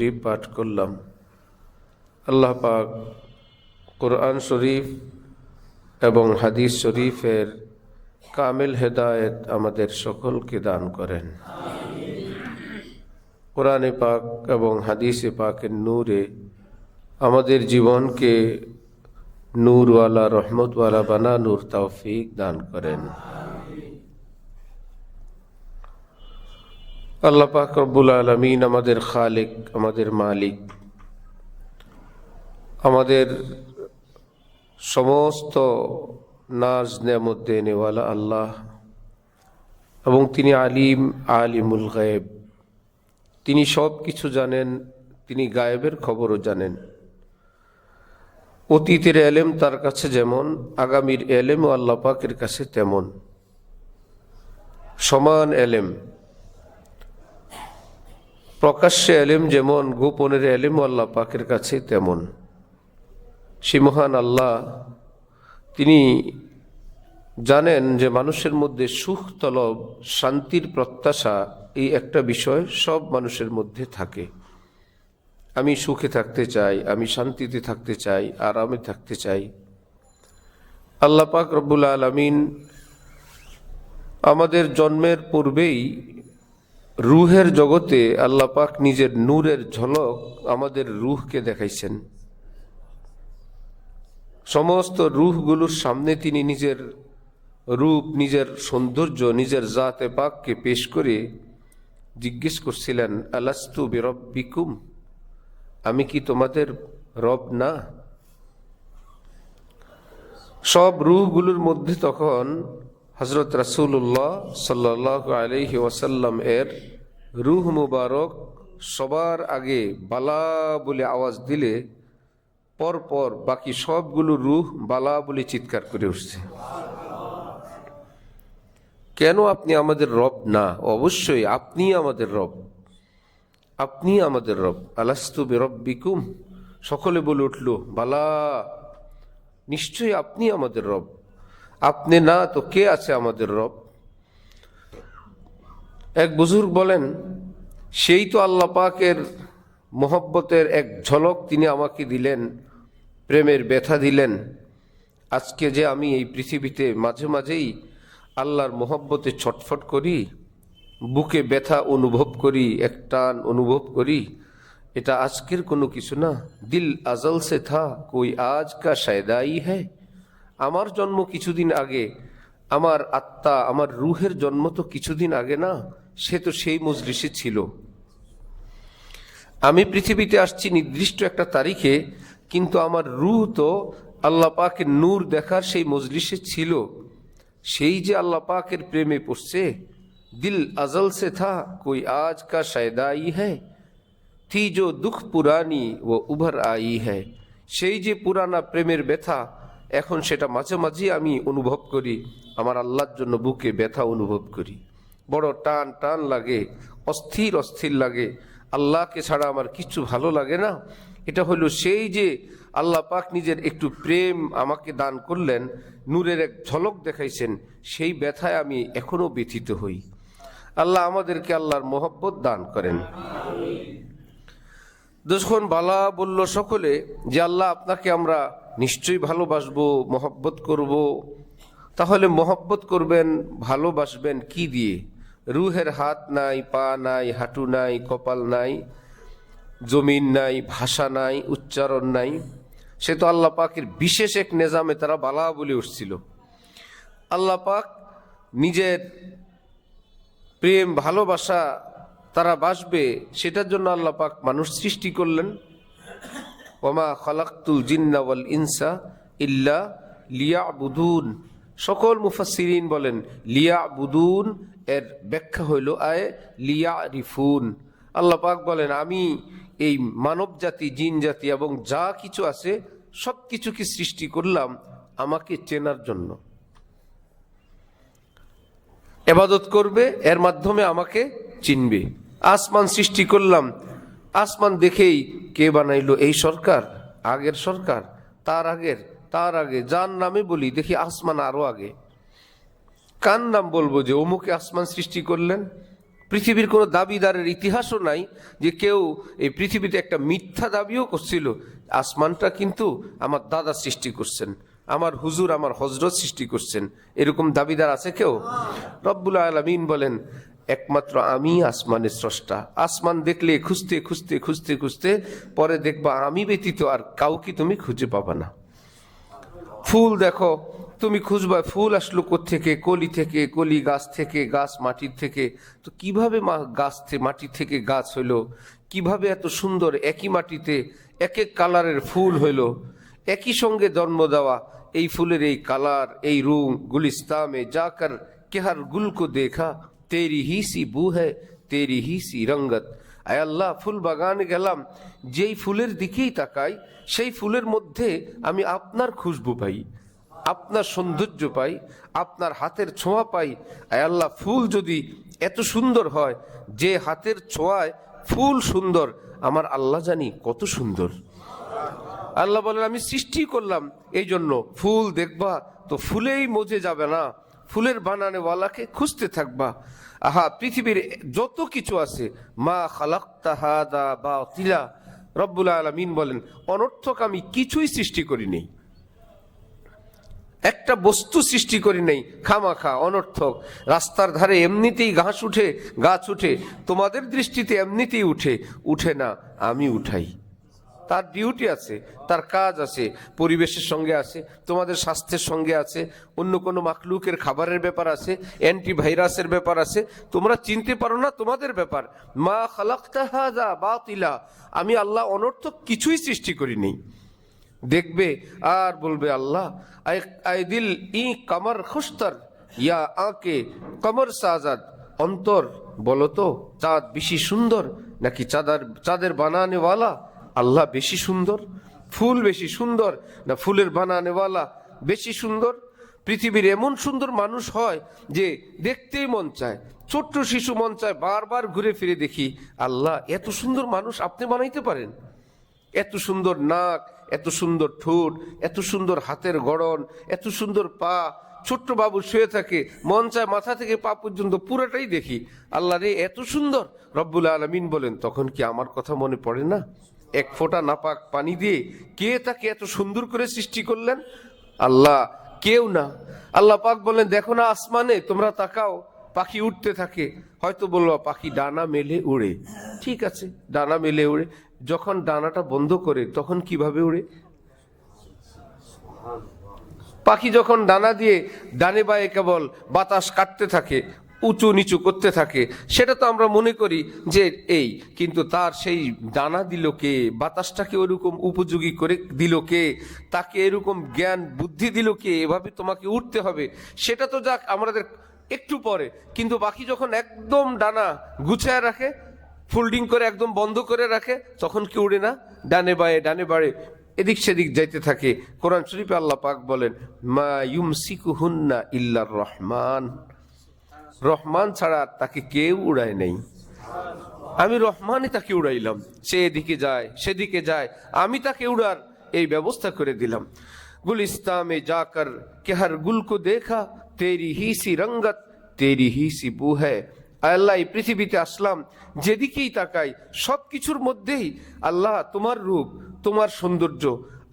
শরীফ পাঠ করলাম। আল্লাহ পাক কোরআন শরীফ এবং হাদিস শরীফের কামিল হেদায়েত আমাদের সকলকে দান করেন। কোরআনে পাক এবং হাদিসে পাকের নূরে আমাদের জীবনকে নূরওয়ালা রহমতওয়ালা বানানোর তৌফিক দান করেন। আল্লাহ পাক রব্বুল আলামিন আমাদের খালিক, আমাদের মালিক, আমাদের সমস্ত নাজ নেয়ামত দেনেওয়ালা আল্লাহ, এবং তিনি আলিমুল গায়েব। তিনি সব কিছু জানেন, তিনি গায়েবের খবরও জানেন। অতীতের এলেম তার কাছে যেমন, আগামীর এলেমও আল্লাহ পাকের কাছে তেমন। সমান এলেম, প্রকাশ্যে এলেম যেমন, গোপনের এলেমও আল্লাহ পাকের কাছে তেমন। সে মহান আল্লাহ তিনি জানেন যে মানুষের মধ্যে সুখ তলব, শান্তির প্রত্যাশা, এই একটা বিষয় সব মানুষের মধ্যে থাকে। আমি সুখে থাকতে চাই, আমি শান্তিতে থাকতে চাই, আরামে থাকতে চাই। আল্লাহ পাক রব্বুল আলামিন আমাদের জন্মের পূর্বেই রুহের জগতে আল্লাহ পাক নিজের নূরের ঝলক আমাদের রুহকে দেখাইছেন। সমস্ত রুহগুলোর সামনে তিনি নিজের রূপ, নিজের সৌন্দর্য, নিজের জাতে পাককে পেশ করে জিজ্ঞেস করছিলেন, আলাস্তু বিরব্বিকুম, আমি কি তোমাদের রব না? সব রুহগুলোর মধ্যে তখন হযরত রাসূলুল্লাহ সাল্লাল্লাহু আলাইহি ওয়াসাল্লাম এর রুহ মুবারক সবার আগে বালা বলে আওয়াজ দিলে পরপর বাকি সবগুলো রুহ বালা বলে চিৎকার করে উঠছে। কেন আপনি আমাদের রব না? অবশ্যই আপনি আমাদের রব, আপনি আমাদের রব। আলাস্তু বিরব্বিকুম, সকলে বলে উঠল, বালা, নিশ্চয়ই আপনি আমাদের রব। আপনি না তো কে আছে আমাদের রব? এক বুজুর্গ বলেন, সেই তো আল্লাহ পাকের মোহব্বতের এক ঝলক তিনি আমাকে দিলেন, প্রেমের ব্যথা দিলেন। আজকে যে আমি এই পৃথিবীতে মাঝে মাঝেই আল্লাহর মোহব্বতে ছটফট করি, বুকে ব্যথা অনুভব করি, এক টান অনুভব করি, এটা আজকের কোনো কিছু না। দিল আজল সে থা, কোই আজ কা শায়দাই হ্যায়। আমার জন্ম কিছুদিন আগে, আমার আত্মা, আমার রুহের জন্ম তো কিছুদিন আগে না, সে তো সেই মজলিসে ছিল। আমি পৃথিবীতে আসছি নির্দিষ্ট একটা তারিখে, কিন্তু আমার রুহ তো আল্লাহ পাকের নূর দেখার সেই মজলিসে ছিল। সেই যে আল্লাহ পাকের প্রেমে পড়ছে, দিল আজল সে থা, কোই আজ কা শায়দাই হ্যায়, থি जो दुख पुरानी वो उभर आई है। সেই যে পুরানা প্রেমের ব্যথা, এখন সেটা মাঝে মাঝে আমি অনুভব করি। আমার আল্লাহর জন্য বুকে ব্যথা অনুভব করি, বড় টান টান লাগে, অস্থির অস্থির লাগে। আল্লাহকে ছাড়া আমার কিছু ভালো লাগে না। এটা হলো সেই যে আল্লাহ পাক নিজের একটু প্রেম আমাকে দান করলেন, নূরের এক ঝলক দেখাইছেন, সেই ব্যথায় আমি এখনো ব্যথিত হই। আল্লাহ আমাদেরকে আল্লাহর মোহব্বত দান করেন। যখন বালা বলল সকলে যে আল্লাহ আপনাকে আমরা নিশ্চয়ই ভালোবাসবো, মহব্বত করব, তাহলে মহব্বত করবেন, ভালোবাসবেন কি দিয়ে? রুহের হাত নাই, পা নাই, হাঁটু নাই, কপাল নাই, জমিন নাই, ভাষা নাই, উচ্চারণ নাই। সে তো আল্লাহ পাকের বিশেষ এক নিজামে তারা বালা বলে উঠছিল। আল্লাহ পাক নিজের প্রেম, ভালোবাসা তারা বাসবে, সেটার জন্য আল্লাহ পাক মানুষ সৃষ্টি করলেন। ওমা খালাকতুল জিন্না ওয়াল ইনসা ইল্লা লিয়াবুদুন। সকল মুফাসসিরিন বলেন লিয়াবুদুন এর ব্যাখ্যা হইল আয় লিয়ারিফুন। আল্লাহ পাক বলেন, আমি এই মানব জাতি, জিন জাতি এবং যা কিছু আছে সব কিছুকে সৃষ্টি করলাম আমাকে চেনার জন্য। ইবাদত করবে, এর মাধ্যমে আমাকে চিনবে। আসমান সৃষ্টি করলাম, আসমান দেখেই কে বানাইলো? এই সরকার, আগের সরকার, তার আগে যার নামে বলি দেখি আসমান আরো আগে। কার নাম বলবো যে অমুকে আসমান সৃষ্টি করলেন? পৃথিবীর কোনো দাবিদারের ইতিহাসও নাই যে কেউ এই পৃথিবীতে একটা মিথ্যা দাবিও করছিল আসমানটা কিন্তু আমার দাদা সৃষ্টি করছেন, আমার হুজুর আমার হজরত সৃষ্টি করছেন, এরকম দাবিদার আছে কেউ? রব্বুল আলামিন বলেন একমাত্র আমি আসমানের স্রষ্টা। আসমান দেখলে খুঁজতে খুঁজতে খুঁজতে খুঁজতে পরে দেখবা আমি ব্যতীত আর কাউকে তুমি খুঁজে পাবা না। ফুল দেখো, তুমি খুঁজবা ফুল আসলো কোত্থেকে? কলি থেকে, কলি গাছ থেকে, গাছ মাটির থেকে। তো কিভাবে গাছ মাটি থেকে গাছ হইলো? কিভাবে এত সুন্দর একই মাটিতে এক এক কালারের ফুল হইলো? একই সঙ্গে জন্ম দেওয়া এই ফুলের এই কালার, এই রুং, গুলিস্তামে যাকর কেহার গুল কো দেখা তেরি হি সি বু হ্যায় তেরি হি সি রঙ্গত। আয় আল্লাহ, ফুল বাগানে গেলাম, যেই ফুলের দিকেই তাকাই সেই ফুলের মধ্যে আমি আপনার খুশবু পাই, আপনার সৌন্দর্য পাই, আপনার হাতের ছোঁয়া পাই। আয় আল্লাহ, ফুল যদি এত সুন্দর হয়, যে হাতের ছোঁয়ায় ফুল সুন্দর, আমার আল্লাহ জানি কত সুন্দর। আল্লাহ বলেন আমি সৃষ্টি করলাম এই জন্য। ফুল দেখবা তো ফুলেই মজে যাবে না, ফুলের বানানেওয়ালাকে খুঁজতে থাকবা। আহা, পৃথিবীর যত কিছু আছে, মা খালাকতা হাদা বাতিলা, রব্বুল আলামিন বলেন অনর্থক আমি কিছুই সৃষ্টি করি নেই, একটা বস্তু সৃষ্টি করি নেই খামাখা অনর্থক। রাস্তার ধারে এমনিতেই ঘাস উঠে, গাছ উঠে, তোমাদের দৃষ্টিতে এমনিতেই উঠে না, আমি উঠাই। তার ডিউটি আছে, তার কাজ আছে, পরিবেশের সঙ্গে আছে, তোমাদের স্বাস্থ্যের সঙ্গে আছে, অন্য কোনো মাখলুকের খাবারের ব্যাপার আছে, অ্যান্টিভাইরাসের ব্যাপার আছে, তোমরা চিনতে পারো না, তোমাদের ব্যাপার। মা খালাকতা হাযা বাতিলা, আমি আল্লাহ অনর্থক কিছুই সৃষ্টি করি নেই। দেখবে আর বলবে আল্লাহ আই দিল ই কমর খুশতর ইয়া আঁকে কমর সাজাদ, অন্তর বলো তো চাঁদ বেশি সুন্দর নাকি চাঁদের বানানেওয়ালা আল্লাহ বেশি সুন্দর? ফুল বেশি সুন্দর না ফুলের বানানেওয়ালা বেশি সুন্দর? পৃথিবীর এমন সুন্দর মানুষ হয় যে দেখতেই মন চায়, ছোট্ট শিশু মন চায়, বারবার ঘুরে ফিরে দেখি। আল্লাহ এত সুন্দর মানুষ আপনি বানাইতে পারেন? এত সুন্দর নাক, এত সুন্দর ঠোঁট, এত সুন্দর হাতের গড়ন, এত সুন্দর পা, ছোট্ট বাবু শুয়ে থাকে, মন চায় মাথা থেকে পা পর্যন্ত পুরোটাই দেখি। আল্লাহ রে এত সুন্দর। রব্বুল আলামিন বলেন তখন কি আমার কথা মনে পড়ে না? এক ফোঁটা নাপাক পানি দিয়ে কে তাকে এত সুন্দর করে সৃষ্টি করলেন? আল্লাহ, কেউ না। আল্লাহ পাক বলেন দেখো না আসমানে, তোমরা তাকাও, পাখি উঠতে থাকে। হয়তো বলবো পাখি ডানা মেলে উড়ে, ঠিক আছে ডানা মেলে উড়ে, যখন ডানাটা বন্ধ করে তখন কিভাবে উড়ে? পাখি যখন ডানা দিয়ে ডানে বায়ে কেবল বাতাস কাটতে থাকে, উঁচু নিচু করতে থাকে, সেটা তো আমরা মনে করি যে এই, কিন্তু তার সেই ডানা দিল কে? বাতাসটাকে ওরকম উপযোগী করে দিল কে? তাকে এরকম জ্ঞান বুদ্ধি দিল কে? এভাবে তোমাকে উঠতে হবে, সেটা তো যাক আমাদের একটু পরে। কিন্তু বাকি যখন একদম ডানা গুছায় রাখে, ফোল্ডিং করে একদম বন্ধ করে রাখে, তখন কি উড়ে না? ডানে বায়ে এদিক সেদিক যাইতে থাকে। কোরআন শরীফে আল্লাহ পাক বলেন মা ইউমসিকুহুন্না ইল্লার রহমান, রহমান ছাড়া তাকে কেউ উড়ায় নাই। আমি রহমানই তাকে উড়াইলাম, সে এদিকে যায় সেদিকে যায়, আমি তাকে উড়ার এই ব্যবস্থা করে দিলাম। গুলিস্তামে যাকর কেহার গুল কো দেখা তেরি he she রঙ্গত Teri he she বু হ্যায়। আল্লাহ এই পৃথিবীতে আসলাম, যেদিকেই তাকাই সব কিছুর মধ্যেই আল্লাহ তোমার রূপ, তোমার সৌন্দর্য।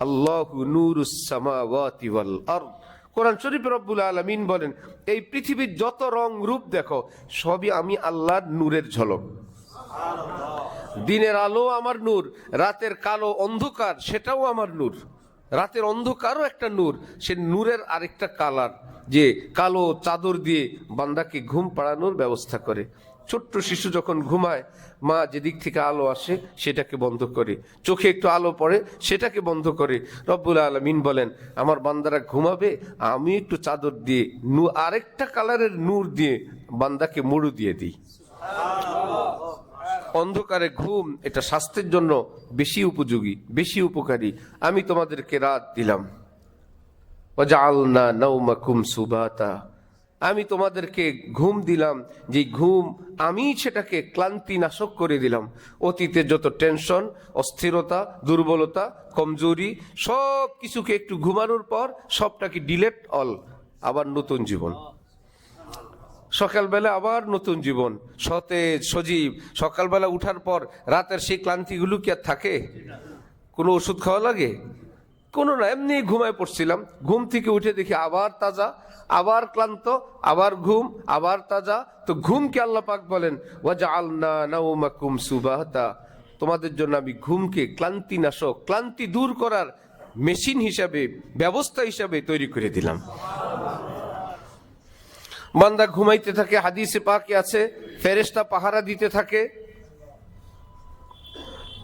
আল্লাহু নূরুস সামাওয়াতি ওয়াল আরদ। কোরআন শরীফে রব্বুল আলামিন বলেন এই পৃথিবীর যত রং রূপ দেখো সবই আমি আল্লাহর নূরের ঝলক। দিনের আলো আমার নূর, রাতের কালো অন্ধকার সেটাও আমার নূর। রাতের অন্ধকারও একটা নূর, সে নূরের আরেকটা কালার, যে কালো চাদর দিয়ে বান্দাকে ঘুম পাড়ানোর ব্যবস্থা করে। ছোট্ট শিশু যখন ঘুমায়, মা যেদিক থেকে আলো আসে সেটাকে বন্ধ করে, চোখে একটু আলো পড়ে সেটাকে বন্ধ করে। রব্বুল আলামিন বলেন আমার বান্দারা ঘুমাবে, আমি একটু চাদর দিয়ে আরেকটা কালারের নূর দিয়ে বান্দাকে মুড়ু দিয়ে দিই। অন্ধকারে ঘুম এটা স্বাস্থ্যের জন্য বেশি উপযোগী, বেশি উপকারী। আমি তোমাদেরকে রাত দিলাম, ওয়াজআলনা নাওমাকুম সুবাতা, আমি তোমাদেরকে ঘুম দিলাম, যে ঘুম আমি সেটাকে ক্লান্তি নাশক করে দিলাম। অতীতের যত টেনশন, অস্থিরতা, দুর্বলতা, কমজোরি সব কিছুকে একটু ঘুমানোর পর সবটাকে ডিলেট অল, আবার নতুন জীবন। সকালবেলা আবার নতুন জীবন, সতেজ সজীব। সকালবেলা উঠার পর রাতের সেই ক্লান্তিগুলো কি আর থাকে? কোনো ওষুধ খাওয়া লাগে? কোনো না, এমনি ঘুমায় পড়ছিলাম, ঘুম থেকে উঠে দেখি আবার তাজা, আবার ক্লান্ত, আবার ঘুম, আবার তাজা। তো ঘুমকে আল্লাহ পাক বলেন ওয়াজআলনা নাওমাকুম সুবাহাতা, তোমাদের জন্য আমি ঘুমকে ক্লান্তি নাশক, ক্লান্তি দূর করার মেশিন হিসাবে, ব্যবস্থা হিসাবে তৈরি করে দিলাম। বান্দা ঘুমাইতে থাকে, হাদিসে পাকে আছে ফেরেশতা পাহারা দিতে থাকে,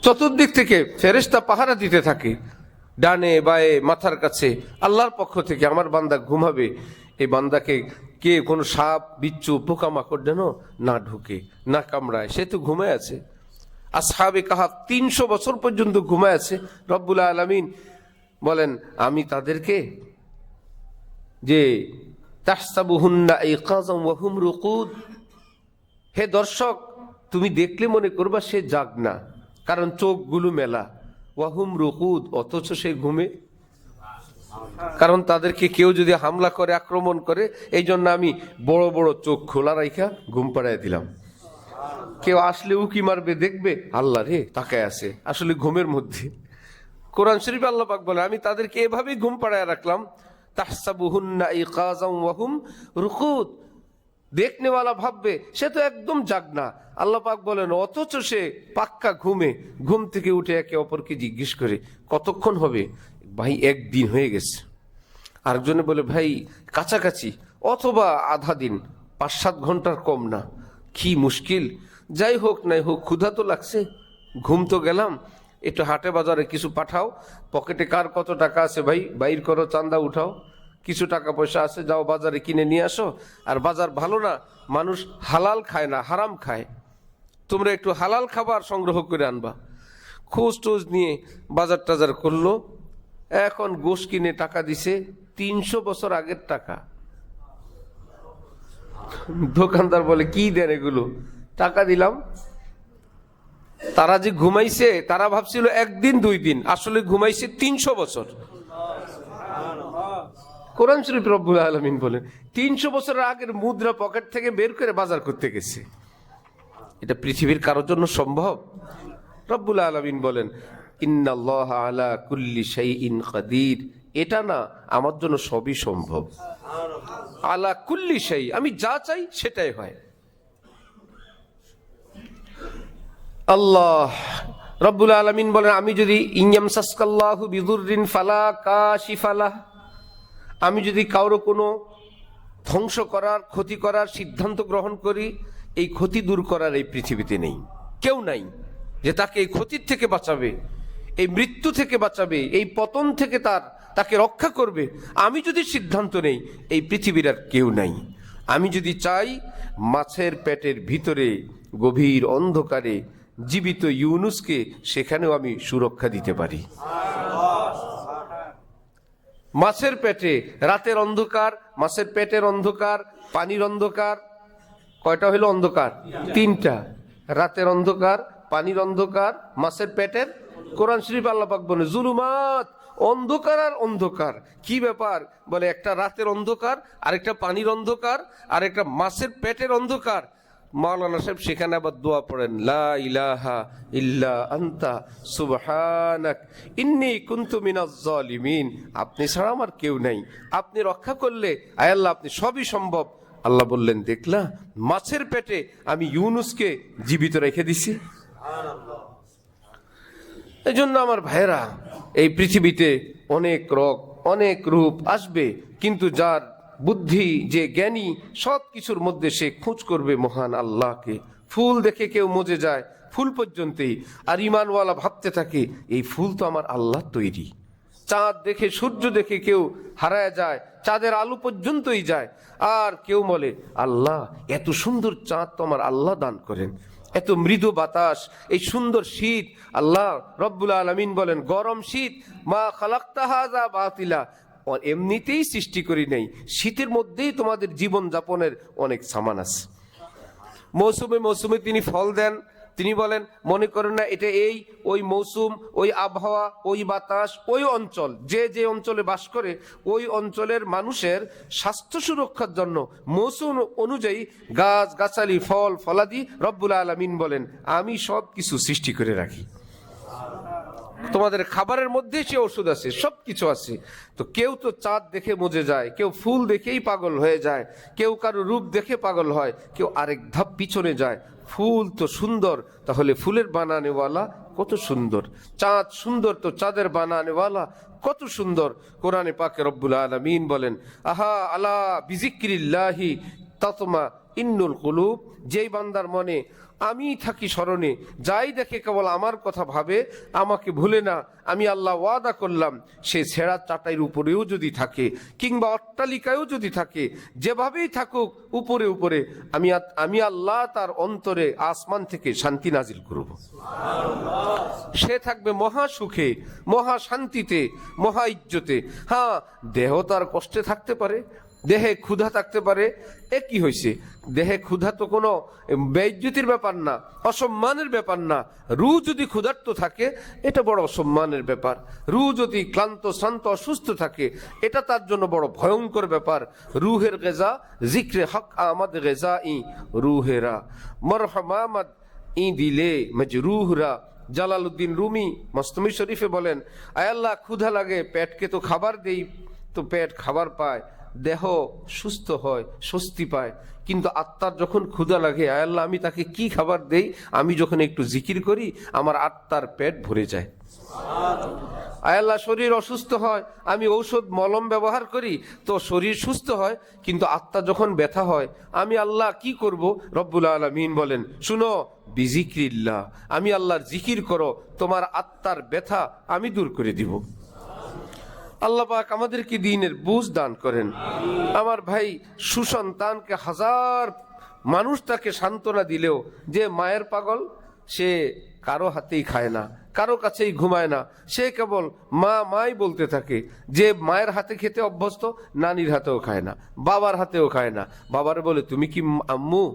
চতুর্দিক থেকে ফেরেশতা পাহারা দিতে থাকে, ডানে বায়ে মাথার কাছে। আল্লাহর পক্ষ থেকে আমার বান্দা ঘুমাবে, এই বান্দাকে কে কোনো সাপ বিচ্ছু পোকামাকড় যেন না ঢুকে, না কামড়ায়, সে তো ঘুমায় আছে। আসহাবে কাহাফ 300 বছর পর্যন্ত ঘুমায় আছে। রব্বুল আলামিন বলেন আমি তাদেরকে যে তাহসাবুহুন্না ইকাযাম ওয়া হুম রুকুদ, হে দর্শক তুমি দেখলে মনে করবা সে জাগ না, কারণ চোখগুলো মেলা। ওয়াহুম রুকুদ, অথচ সে ঘুমে। কারণ তাদেরকে কেউ যদি হামলা করে, আক্রমণ করে, এই জন্য আমি বড় বড় চোখ খোলা রাইখা ঘুম পাড়ায় দিলাম। কেউ আসলে উকি মারবে, দেখবে আল্লাহ রে তাকায় আছে, আসলে ঘুমের মধ্যে। কোরআন শরীফ আল্লাহ পাক বলে আমি তাদেরকে এভাবেই ঘুম পাড়ায় রাখলাম। তাহসাবুহুন্না ইকাযাম ওয়া হুম রুকুদ, দেখনেওয়ালা ভাববে সে তো একদম জাগ না। আল্লাহ পাক বলেন অথচ সে পাক্কা ঘুমে। ঘুম থেকে উঠে একে অপরকে জিজ্ঞেস করে কতক্ষণ হবে? ভাই একদিন হয়ে গেছে। আরেকজনে বলে ভাই কাছাকাছি, অথবা আধা দিন, 5-7 ঘন্টার কম না। কি মুশকিল! যাই হোক নাই হোক, ক্ষুধা তো লাগছে, ঘুম তো গেলাম, একটু হাটে বাজারে কিছু পাঠাও, পকেটে কার কত টাকা আছে ভাই বাইর করো, চান্দা উঠাও, কিছু টাকা পয়সা আছে, যাও বাজারে কিনে নিয়ে আসো। আর বাজার ভালো না, মানুষ হালাল খায় না, হারাম খায়, তোমরা একটু হালাল খাবার সংগ্রহ করে আনবা। খোঁজ টোজ নিয়ে বাজার টাজার করলো, এখন গোশ কিনে টাকা দিছে 300 বছর আগের টাকা। দোকানদার বলে কি দেন এগুলো? টাকা দিলাম। তারা যে ঘুমাইছে, তারা ভাবছিল 1 দিন 2 দিন, আসলে ঘুমাইছে 300 বছর। কোরআন শরীফ রব্বুল আলামিন বলেন 300 বছর আগের মুদ্রা পকেট থেকে বের করে বাজার করতে গেছে। এটা পৃথিবীর কারোর জন্য সম্ভব? রব্বুল আলামিন বলেন ইন্নাল্লাহা আলা কুল্লি শাইইন কাদির, এটা না আমার জন্য সবই সম্ভব। আলা কুল্লি শাই, আমি যা চাই সেটাই হয়। আল্লাহ রব্বুল আলামিন বলেন আমি যদি ইনয়ামসাসকাল্লাহু বিদুররিন ফালা কাশিফা লাহ, আমি যদি কারো কোনো ধ্বংস করার, ক্ষতি করার সিদ্ধান্ত গ্রহণ করি, এই ক্ষতি দূর করার এই পৃথিবীতে নেই, কেউ নাই যে তাকে এই ক্ষতির থেকে বাঁচাবে, এই মৃত্যু থেকে বাঁচাবে, এই পতন থেকে তাকে রক্ষা করবে। আমি যদি সিদ্ধান্ত নেই, এই পৃথিবীর আর কেউ নাই। আমি যদি চাই মাছের পেটের ভিতরে গভীর অন্ধকারে জীবিত ইউনুসকে, সেখানেও আমি সুরক্ষা দিতে পারি। মাছের পেটে রাতের অন্ধকার, মাছের পেটের অন্ধকার, পানির অন্ধকার, কয়টা হইল অন্ধকার? 3টা। রাতের অন্ধকার, পানির অন্ধকার, মাছের পেটের। কোরআন শরীফ আল্লাহ পাক বলে জুলুমাত, অন্ধকার আর অন্ধকার। কি ব্যাপার? বলে একটা রাতের অন্ধকার, আরেকটা পানির অন্ধকার, আর একটা মাছের পেটের অন্ধকার। মাওলানা সাহেব সেখানে আবার দোয়া পড়েন লা ইলাহা ইল্লা আনতা সুবহানাক ইন্নী কুনতু মিনাজ জালিমিন, আপনি ছাড়া আমার কেউ নাই, আপনি রক্ষা করলে আয় আল্লাহ আপনি সবই সম্ভব। আল্লাহ বললেন দেখলা মাছের পেটে আমি ইউনুসকে জীবিত রেখে দিছি। এই জন্য আমার ভাইয়েরা, এই পৃথিবীতে অনেক রোগ, অনেক রূপ আসবে, কিন্তু যার বুদ্ধি, যে জ্ঞানী, সব কিছুর মধ্যে সে খোঁজ করবে মহান আল্লাহকে। ফুল দেখে কেউ মজে যায়, ফুল পর্যন্তই, আর ইমানওয়ালা ভাবতে থাকে এই ফুল তো আমার আল্লাহ তৈরি। চাঁদ দেখে, সূর্য দেখে কেউ হারায় যায়, চাঁদের আলো পর্যন্তই যায়, আর কেউ বলে আল্লাহ এত সুন্দর চাঁদ তো আমার আল্লাহ দান করেন, এত মৃদু বাতাস, এই সুন্দর শীত। আল্লাহ রব্বুল আলামিন বলেন গরম শীত মা খালাকতা হাযা বাতিলা, এমনিতেই সৃষ্টি করি নাই, শীতের মধ্যেই তোমাদের জীবন যাপনের অনেক সামান আছে। মৌসুমে মৌসুমে তিনি ফল দেন, তিনি বলেন, মনে করেন না এটা এই ওই মৌসুম, ওই আবহাওয়া, ওই বাতাস, ওই অঞ্চল, যে যে অঞ্চলে বাস করে ওই অঞ্চলের মানুষের স্বাস্থ্য সুরক্ষার জন্য মৌসুম অনুযায়ী গাছ গাছালি ফল ফলাদি রব্বুল আলামিন বলেন আমি সব কিছু সৃষ্টি করে রাখি। তোমাদের খাবারের মধ্যে সে ওষুধ আছে, সব কিছু আছে। তো কেউ তো চাঁদ দেখে মজে যায়, কেউ ফুল দেখেই পাগল হয়ে যায়, কেউ কারো রূপ দেখে পাগল হয়, কেউ আরেক ধাপ পিছনে যায়। ফুল তো সুন্দর, তাহলে ফুলের বানানেওয়ালা কত সুন্দর, চাঁদ সুন্দর তো চাঁদের বানানেওয়ালা কত সুন্দর। কোরআনে পাকে রব্বুল আলামিন বলেন, আহা আলা বিজিক্রিল্লাহি তাতমা ইন্নুল কুলুব, যেই বান্দার মনে আমি থাকি স্মরণে, যাই দেখে কেবল আমার কথা ভাবে, আমাকে ভুলে না, আমি আল্লাহ ওয়াদা করলাম সে ছেঁড়া চাটাইয়ের উপরেও যদি থাকে কিংবা অট্টালিকায়ও যদি থাকে, যেভাবেই থাকুক উপরে উপরে আমি আল্লাহ তার অন্তরে আসমান থেকে শান্তি নাজিল করব। সে থাকবে মহা সুখে, মহা শান্তিতে, মহা ইজ্জতে। হ্যাঁ, দেহ তার কষ্টে থাকতে পারে, দেহে ক্ষুধা থাকতে পারে, এ কি হয়েছে? দেহে ক্ষুধা তো কোনো বেইজ্জতির ব্যাপার না, অসম্মানের ব্যাপার না। রুহ যদি ক্ষুধার্ত থাকে এটা বড় অসম্মানের ব্যাপার। রুহ যদি ক্লান্ত শ্রান্ত অসুস্থ থাকে এটা তার জন্য বড় ভয়ঙ্কর ব্যাপার। রুহের গেজা জিক্রে হক আমাদ গেজা ই রুহেরা মরহমামাদ ই দিলে মজরুহরা। জালালউদ্দিন রুমি মস্তমি শরীফে বলেন, আয় আল্লাহ, ক্ষুধা লাগে, পেটকে তো খাবার দেই, তো পেট খাবার পায়, দেহ সুস্থ হয়, স্বস্তি পায়, কিন্তু আত্মার যখন ক্ষুধা লাগে, আয় আল্লাহ আমি তাকে কি খাবার দেই? আমি যখন একটু জিকির করি আমার আত্মার পেট ভরে যায়। আয় আল্লাহ, শরীর অসুস্থ হয়, আমি ঔষধ মলম ব্যবহার করি তো শরীর সুস্থ হয়, কিন্তু আত্মা যখন ব্যথা হয় আমি আল্লাহ কি করব? রব্বুল আলামিন বলেন, শুনো, বিজিক্রিল্লাহ, আমি আল্লাহর জিকির করো, তোমার আত্মার ব্যথা আমি দূর করে দিব। আল্লাহ পাক আমাদেরকে দ্বীনের বুঝ দান করেন। আমার ভাই, সুসন্তানকে হাজার মানুষ তাকে সান্ত্বনা দিলেও যে মায়ের পাগল, সে কারো হাতেই খায় না, কারো কাছেই ঘুমায় না, সে কেবল মা মাই বলতে থাকে। যে মায়ের হাতে খেতে অভ্যস্ত, নানির হাতেও খায় না, বাবার হাতেও খায় না। বাবার বলে, তুমি কি আম্মু?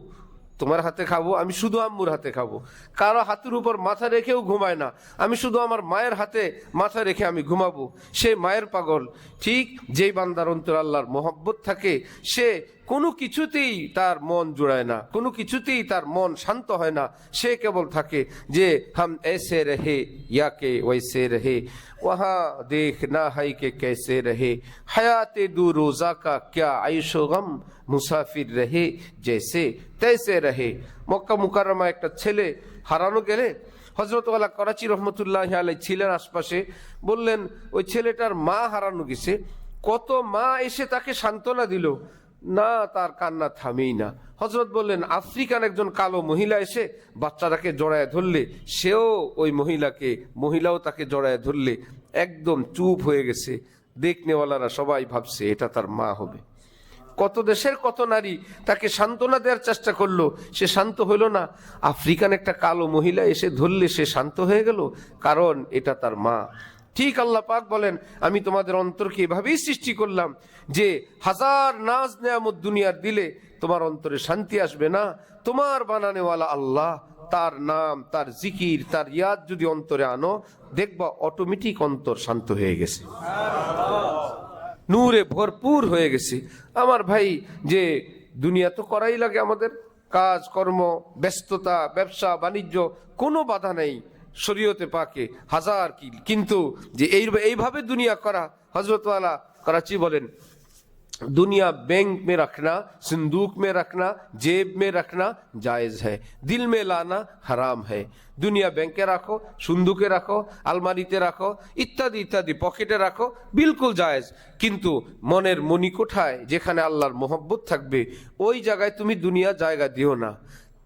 তোমার হাতে খাবো, আমি শুধু আম্মুর হাতে খাবো। কারো হাতের উপর মাথা রেখেও ঘুমায় না, আমি শুধু আমার মায়ের হাতে মাথা রেখে আমি ঘুমাবো। সে মায়ের পাগল। ঠিক যেই বান্দার অন্তর আল্লাহর মোহব্বত থাকে, সে কোনো কিছুতেই তার মন জুড়ায় না, কোনো কিছুতেই তার মন শান্ত হয় না। সে কেবল থাকে যে হাম ऐसे रहे या के वैसे रहे, वहाँ देखना है कि कैसे रहे, हयाते दो रोजा का क्या आयशो गम, মুসাফির রহে জেসে তেসে রহে। মক্কা মুকাররমা একটা ছেলে হারানো গেলে হযরত ওয়ালা করাচি রহমতুল্লাহ আলাইহি ছিলেন আশপাশে, বললেন ওই ছেলেটার মা হারানো গেছে। কত মা এসে তাকে সান্ত্বনা দিল, না, তার কান্না থামেই না। হযরত বললেন, আফ্রিকান একজন কালো মহিলা এসে বাচ্চাটাকে জড়ায় ধরলে, সেও ওই মহিলাও তাকে জড়ায় ধরলে, একদম চুপ হয়ে গেছে। দেখনেওয়ালারা সবাই ভাবছে এটা তার মা হবে। কত দেশের কত নারী তাকে সান্ত্বনা দেওয়ার চেষ্টা করলো, সে শান্ত হইল না। আফ্রিকান একটা কালো মহিলা এসে ধরলে সে শান্ত হয়ে গেল, কারণ এটা তার মা। ঠিক আল্লাহ পাক বলেন, আমি তোমাদের অন্তরকে এভাবেই সৃষ্টি করলাম যে হাজার নাজ নেয়ামত দুনিয়ার দিলে তোমার অন্তরে শান্তি আসবে না। তোমার বানানেওয়ালা আল্লাহ, তার নাম, তার জিকির, তার ইয়াদ যদি অন্তরে আনো, দেখবা অটোমেটিক অন্তর শান্ত হয়ে গেছে, নূরে ভরপুর হয়ে গেছে। আমার ভাই, যে দুনিয়া তো করাই লাগে, আমাদের কাজ কর্ম, ব্যস্ততা, ব্যবসা বাণিজ্য, কোনো বাধা নেই শরীয়তে পাকে, হাজার কি, কিন্তু যে এইভাবে দুনিয়া করা, হযরত ওয়ালা कराची बोलें दुनिया बैंक में रखना, संदूक में रखना, जेब में रखना जायज़ है, दिल में लाना हराम है। दुनिया बैंके रखो, संदूके रखो, आलमारीते रखो, इत्यादि इत्यादि पकेटे रखो, बिल्कुल जायज़। किन्तु मनेर मणि कोठाय जेखाने आल्लाहर मोहब्बत थाकबे ओई जायगाय तुमी दुनिया जायगा दिओ ना।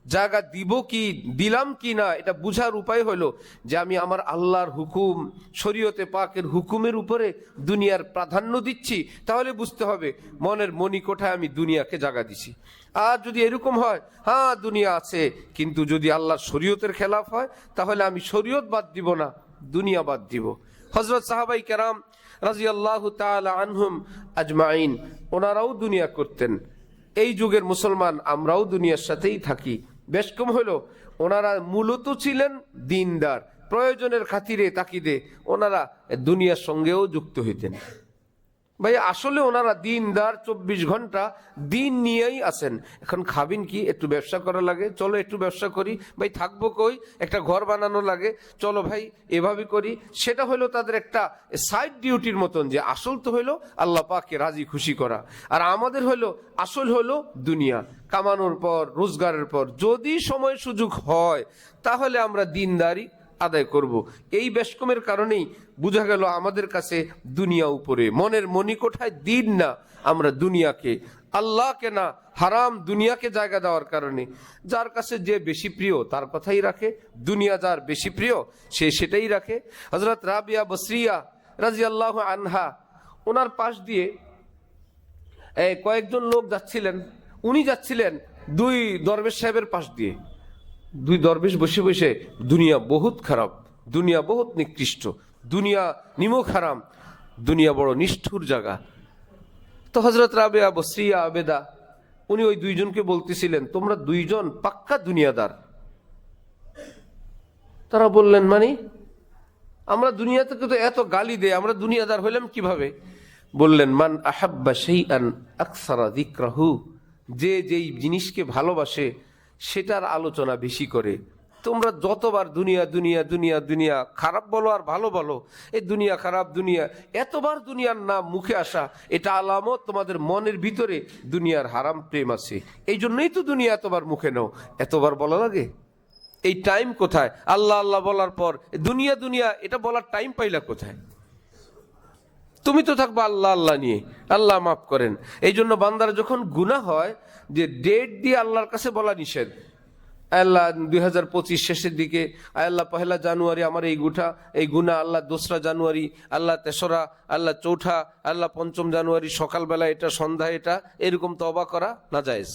জায়গা দিব কি দিলাম কি না এটা বুঝার উপায় হলো যে আমি আমার আল্লাহর হুকুম, শরীয়তে পাকের হুকুমের উপরে দুনিয়ার প্রাধান্য দিচ্ছি, তাহলে বুঝতে হবে মনের মণিকোঠায় আমি দুনিয়াকে জায়গা দিছি। আর যদি এরকম হয়, হ্যাঁ দুনিয়া আছে, কিন্তু যদি আল্লাহর শরীয়তের খেলাফ হয় তাহলে আমি শরীয়ত বাদ দিব না, দুনিয়া বাদ দিব। হযরত সাহাবাই কেরাম রাদিয়াল্লাহু তাআলা আনহুম আজমাইন ওনারাও দুনিয়া করতেন। এই যুগের মুসলমান আমরাও দুনিয়ার সাথেই থাকি। বেশ কম হলো ওনারা মূলত ছিলেন দিনদার, প্রয়োজনের খাতিরে তাকিদে ওনারা দুনিয়ার সঙ্গেও যুক্ত হইতেন। ভাই আসলে ওনারা দিনদার, 24 ঘন্টা দিন নিয়েই আসেন। এখন খাবেন কি, একটু ব্যবসা করা লাগে, চলো একটু ব্যবসা করি। ভাই থাকবো কই, একটা ঘর বানানো লাগে, চলো ভাই এভাবে করি। সেটা হলো তাদের একটা সাইড ডিউটির মতন, যে আসল তো হলো আল্লাহ পাককে রাজি খুশি করা। আর আমাদের হলো আসল হলো দুনিয়া কামানোর পর, রোজগারের পর যদি সময় সুযোগ হয় তাহলে আমরা দিনদারি আদায় করব। এই বেশকমের কারণেই বোঝা গেল আমাদের কাছে দুনিয়া উপরে, মনের মণিকোঠায় দিন না, আমরা দুনিয়াকে, আল্লাহকে না, হারাম দুনিয়াকে জায়গা দেওয়ার কারণে। যার কাছে যে বেশি প্রিয় তার কথাই রাখে, দুনিয়া যার বেশি প্রিয় সে সেটাই রাখে। হযরত রাবিয়া বসরিয়া রাদিয়াল্লাহু আনহা, ওনার পাশ দিয়ে কয়েকজন লোক যাচ্ছিলেন। উনি যাচ্ছিলেন দুই দরবেশ সাহেবের পাশ দিয়ে। দুই দরবেশ বসে বসে দুনিয়া বহুত খারাপ, দুনিয়া বহুত নিকৃষ্ট, দুনিয়া নিমক হারাম, দুনিয়া বড় নিষ্ঠুর জায়গা। তো হযরত রাবিয়া বসরিয়া আবেদা উনি ওই দুইজনকে বলতেছিলেন, তোমরা দুইজন পাক্কা দুনিয়াদার। তারা বললেন, মানে আমরা দুনিয়া থেকে তো এত গালি দেয়, আমরা দুনিয়াদার হইলাম কিভাবে? বললেন, মান আহাব্বা শাইআন আকসারা যিকরাহু, যে যেই জিনিসকে ভালোবাসে সেটার আলোচনা বেশি করে। তোমরা যতবার দুনিয়া দুনিয়া দুনিয়া দুনিয়া খারাপ বলো আর ভালো বলো, এই দুনিয়া খারাপ, দুনিয়া, এতবার দুনিয়ার নাম মুখে আসা, এটা আলামত তোমাদের মনের ভিতরে দুনিয়ার হারাম প্রেম আছে। এই জন্যই তো দুনিয়া এতবার মুখে নাও। এতবার বলা লাগে? এই টাইম কোথায়? আল্লাহ আল্লাহ বলার পর দুনিয়া দুনিয়া এটা বলার টাইম পাইলা কোথায়? তুমি তো থাকবা আল্লাহ আল্লাহ নিয়ে, আল্লাহ মাফ করেন। এই জন্য বান্দারা যখন গুনাহ হয়, যে ডেট দিয়ে আল্লাহর কাছে বলা নিষেধ। আল্লাহ 2025 শেষের দিকে, আল্লাহ 1 জানুয়ারি আমার এই গুনাহ, আল্লাহ 2 জানুয়ারি, আল্লাহ 3রা, আল্লাহ 4, আল্লাহ 5 জানুয়ারি সকালবেলা এটা, সন্ধ্যায় এটা, এরকম তওবা করা নাজায়েজ,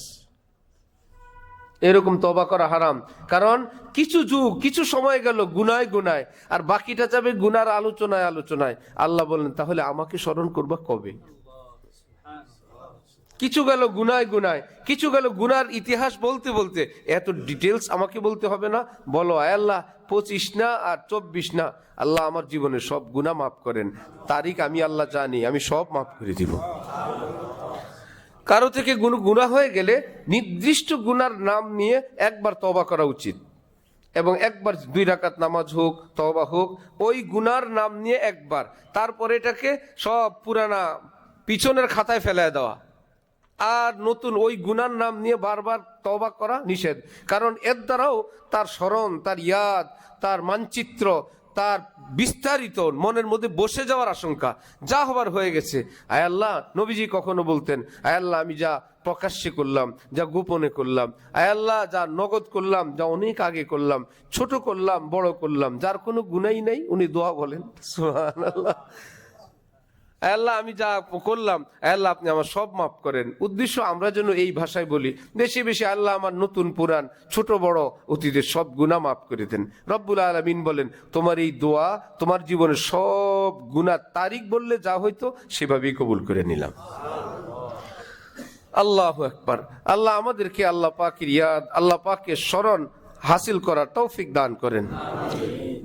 এরকম তওবা করা হারাম। কারণ কিছু যুগ, কিছু সময় গেল গুনায় গুনায়, আর বাকিটা যাবে গুনার আলোচনায় আলোচনায়। আল্লাহ বলেন, তাহলে আমাকে স্মরণ করবা কবে? কিছু গেল গুনায় গুনায়, কিছু গেল গুনার ইতিহাস বলতে বলতে, এত ডিটেলস আমাকে বলতে হবে না। বলো, আল্লাহ 25 না আর 24 না, আল্লাহ আমার জীবনের সব গুনাহ মাফ করেন। তারিখ আমি আল্লাহ জানি, আমি সব মাফ করে দিব। কারো থেকে গুনাহ হয়ে গেলে নির্দিষ্ট গুনার নাম নিয়ে একবার তওবা করা উচিত, এবং একবার 2 রাকাত নামাজ হোক, তওবা হোক, ওই গুনার নাম নিয়ে একবার, তারপরে এটাকে সব পুরানা পিছনের খাতায় ফেলায় দেওয়া, আর নতুন ওই গুনার নাম নিয়ে বারবার তওবা করা নিষেধ। কারণ এর দ্বারাও তার স্মরণ, তার ইয়াদ, তার মানচিত্র, তার বিস্তারিত মনের মধ্যে বসে যাওয়ার আশঙ্কা। যা হবার হয়ে গেছে। আয় আল্লাহ, নবীজি কখনো বলতেন, আয় আল্লাহ আমি যা প্রকাশ্যে করলাম, যা গোপনে করলাম, আয় আল্লাহ যা নগদ করলাম, যা অনেক আগে করলাম, ছোট করলাম, বড় করলাম, যার কোনো গুনাই নাই, উনি দোয়া বলেন, সুবহানাল্লাহ। আল্লাহ আমি যা করলাম, আল্লাহ আপনি আমার সব মাফ করেন। উদ্দেশ্য আমরা যেন এই ভাষায় বলি বেশি বেশি, আল্লাহ আমার নতুন পুরান, ছোট বড় অতীতের সব গুনাহ মাফ করে দেন। রব্বুল আলামিন বলেন, তোমার এই দোয়া তোমার জীবনের সব গুনাহ তারিখ বললে যা হইতো সেভাবেই কবুল করে নিলাম। আল্লাহু আকবার। আল্লাহ আমাদেরকে আল্লাহ পাকের ইয়াদ, আল্লাহ পাকের স্মরণ হাসিল করার তৌফিক দান করেন।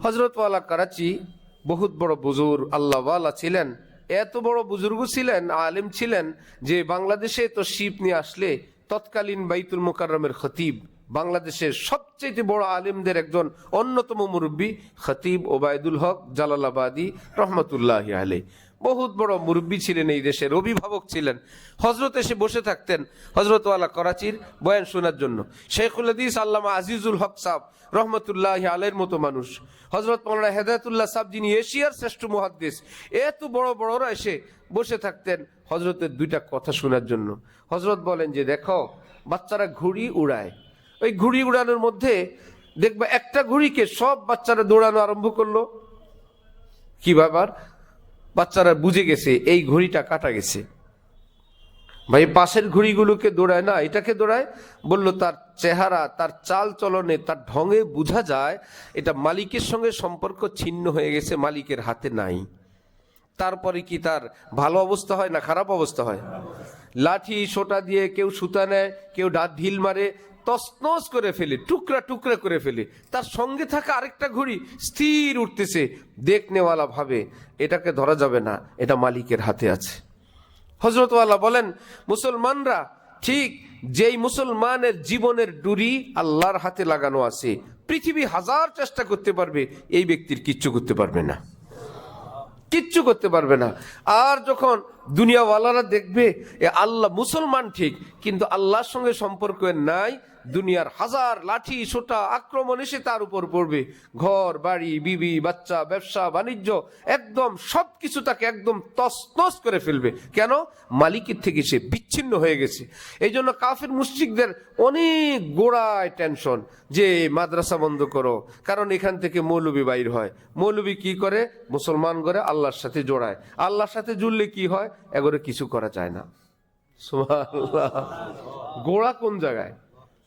হযরত ওয়ালা করাচি বহুত বড় বুজুর্গ আল্লাহ ওয়ালা ছিলেন। এত বড় বুজুর্গ ছিলেন, আলেম ছিলেন, যে বাংলাদেশে তো শিপ নিয়ে আসলে তৎকালীন বাইতুল মুকাররমের খতিব, বাংলাদেশের সবচেয়ে বড় আলেমদের একজন অন্যতম মুরব্বী খতিব ওবায়দুল হক জালালাবাদী রহমতুল্লাহি আলাইহি, বহুত বড় মুরব্বী ছিলেন, এই দেশের অভিভাবক ছিলেন। হযরত এসে বসে থাকতেন হযরত ওয়ালা করাচির বয়ান শোনার জন্য। শেখুল হাদিস আল্লামা আজিজুল হক সাহেব রহমতুল্লাহি আলাইহির মতো মানুষ, হযরত মাওলানা হেদায়েতুল্লাহ সাহেব যিনি এশিয়ার শ্রেষ্ঠ মুহাদ্দিস, এত বড় বড়রা এসে বসে থাকতেন হযরতের 2টা কথা শোনার জন্য। হযরত বলেন যে, দেখো বাচ্চারা ঘুড়ি উড়ায়, ওই ঘুড়ি উড়ানোর মধ্যে দেখবা একটা ঘুড়িকে সব বাচ্চারা দৌড়ানো আরম্ভ করলো। কি ব্যাপার? বাচ্চারা বুঝে গেছে এই ঘড়িটা কাটা গেছে। ভাই পাশের ঘড়িগুলোকে দৌড়ায় না, এটাকে দৌড়ায়। বলল তার চেহারা, তার চাল চলনে, তার ঢঙে বোঝা যায় এটা মালিকের সঙ্গে সম্পর্ক ছিন্ন হয়ে গেছে, মালিকের হাতে নাই। তারপরে কি তার ভালো অবস্থা হয় না খারাপ অবস্থা হয়? লাঠি সোটা দিয়ে কেউ সুতা নেয়, কেউ ঢিল মারে, তছনছ করে ফেলে, টুকরা টুকরা করে ফেলে। তার সঙ্গে থাকা আরেকটা ঘড়ি স্থির উঠতেছে, দেখনেওয়ালা ভাবে এটাকে ধরা যাবে না, এটা মালিকের হাতে আছে। হযরত আল্লাহ বলেন, মুসলমানরা ঠিক যেই মুসলমানের জীবনের ডুরি আল্লাহর হাতে লাগানো আছে, পৃথিবী হাজার চেষ্টা করতে পারবে, এই ব্যক্তির কিচ্ছু করতে পারবে না, কিচ্ছু করতে পারবে না। আর যখন দুনিয়াওয়ালারা দেখবে এ আল্লাহ মুসলমান ঠিক, কিন্তু আল্লাহর সঙ্গে সম্পর্ক নাই, দুনিয়ার হাজার লাঠি সোটা আক্রমণ এসে তার উপর পড়বে, ঘর বাড়ি বিবি বাচ্চা ব্যবসা বাণিজ্য একদম সবকিছু তাকে একদম তছনছ করে ফেলবে। কেন? মালিকের থেকে সে বিচ্ছিন্ন হয়ে গেছে। এই জন্য কাফির মুশরিকদের অনেক গোড়ায় টেনশন যে মাদ্রাসা বন্ধ করো, কারণ এখান থেকে মৌলবি বাইর হয়। মৌলবি কি করে? মুসলমান করে আল্লাহর সাথে জোড়ায়। আল্লাহর সাথে জুড়লে কি হয়? এগোরে কিছু করা যায় না। সুবহানাল্লাহ। গোড়া কোন জায়গায়?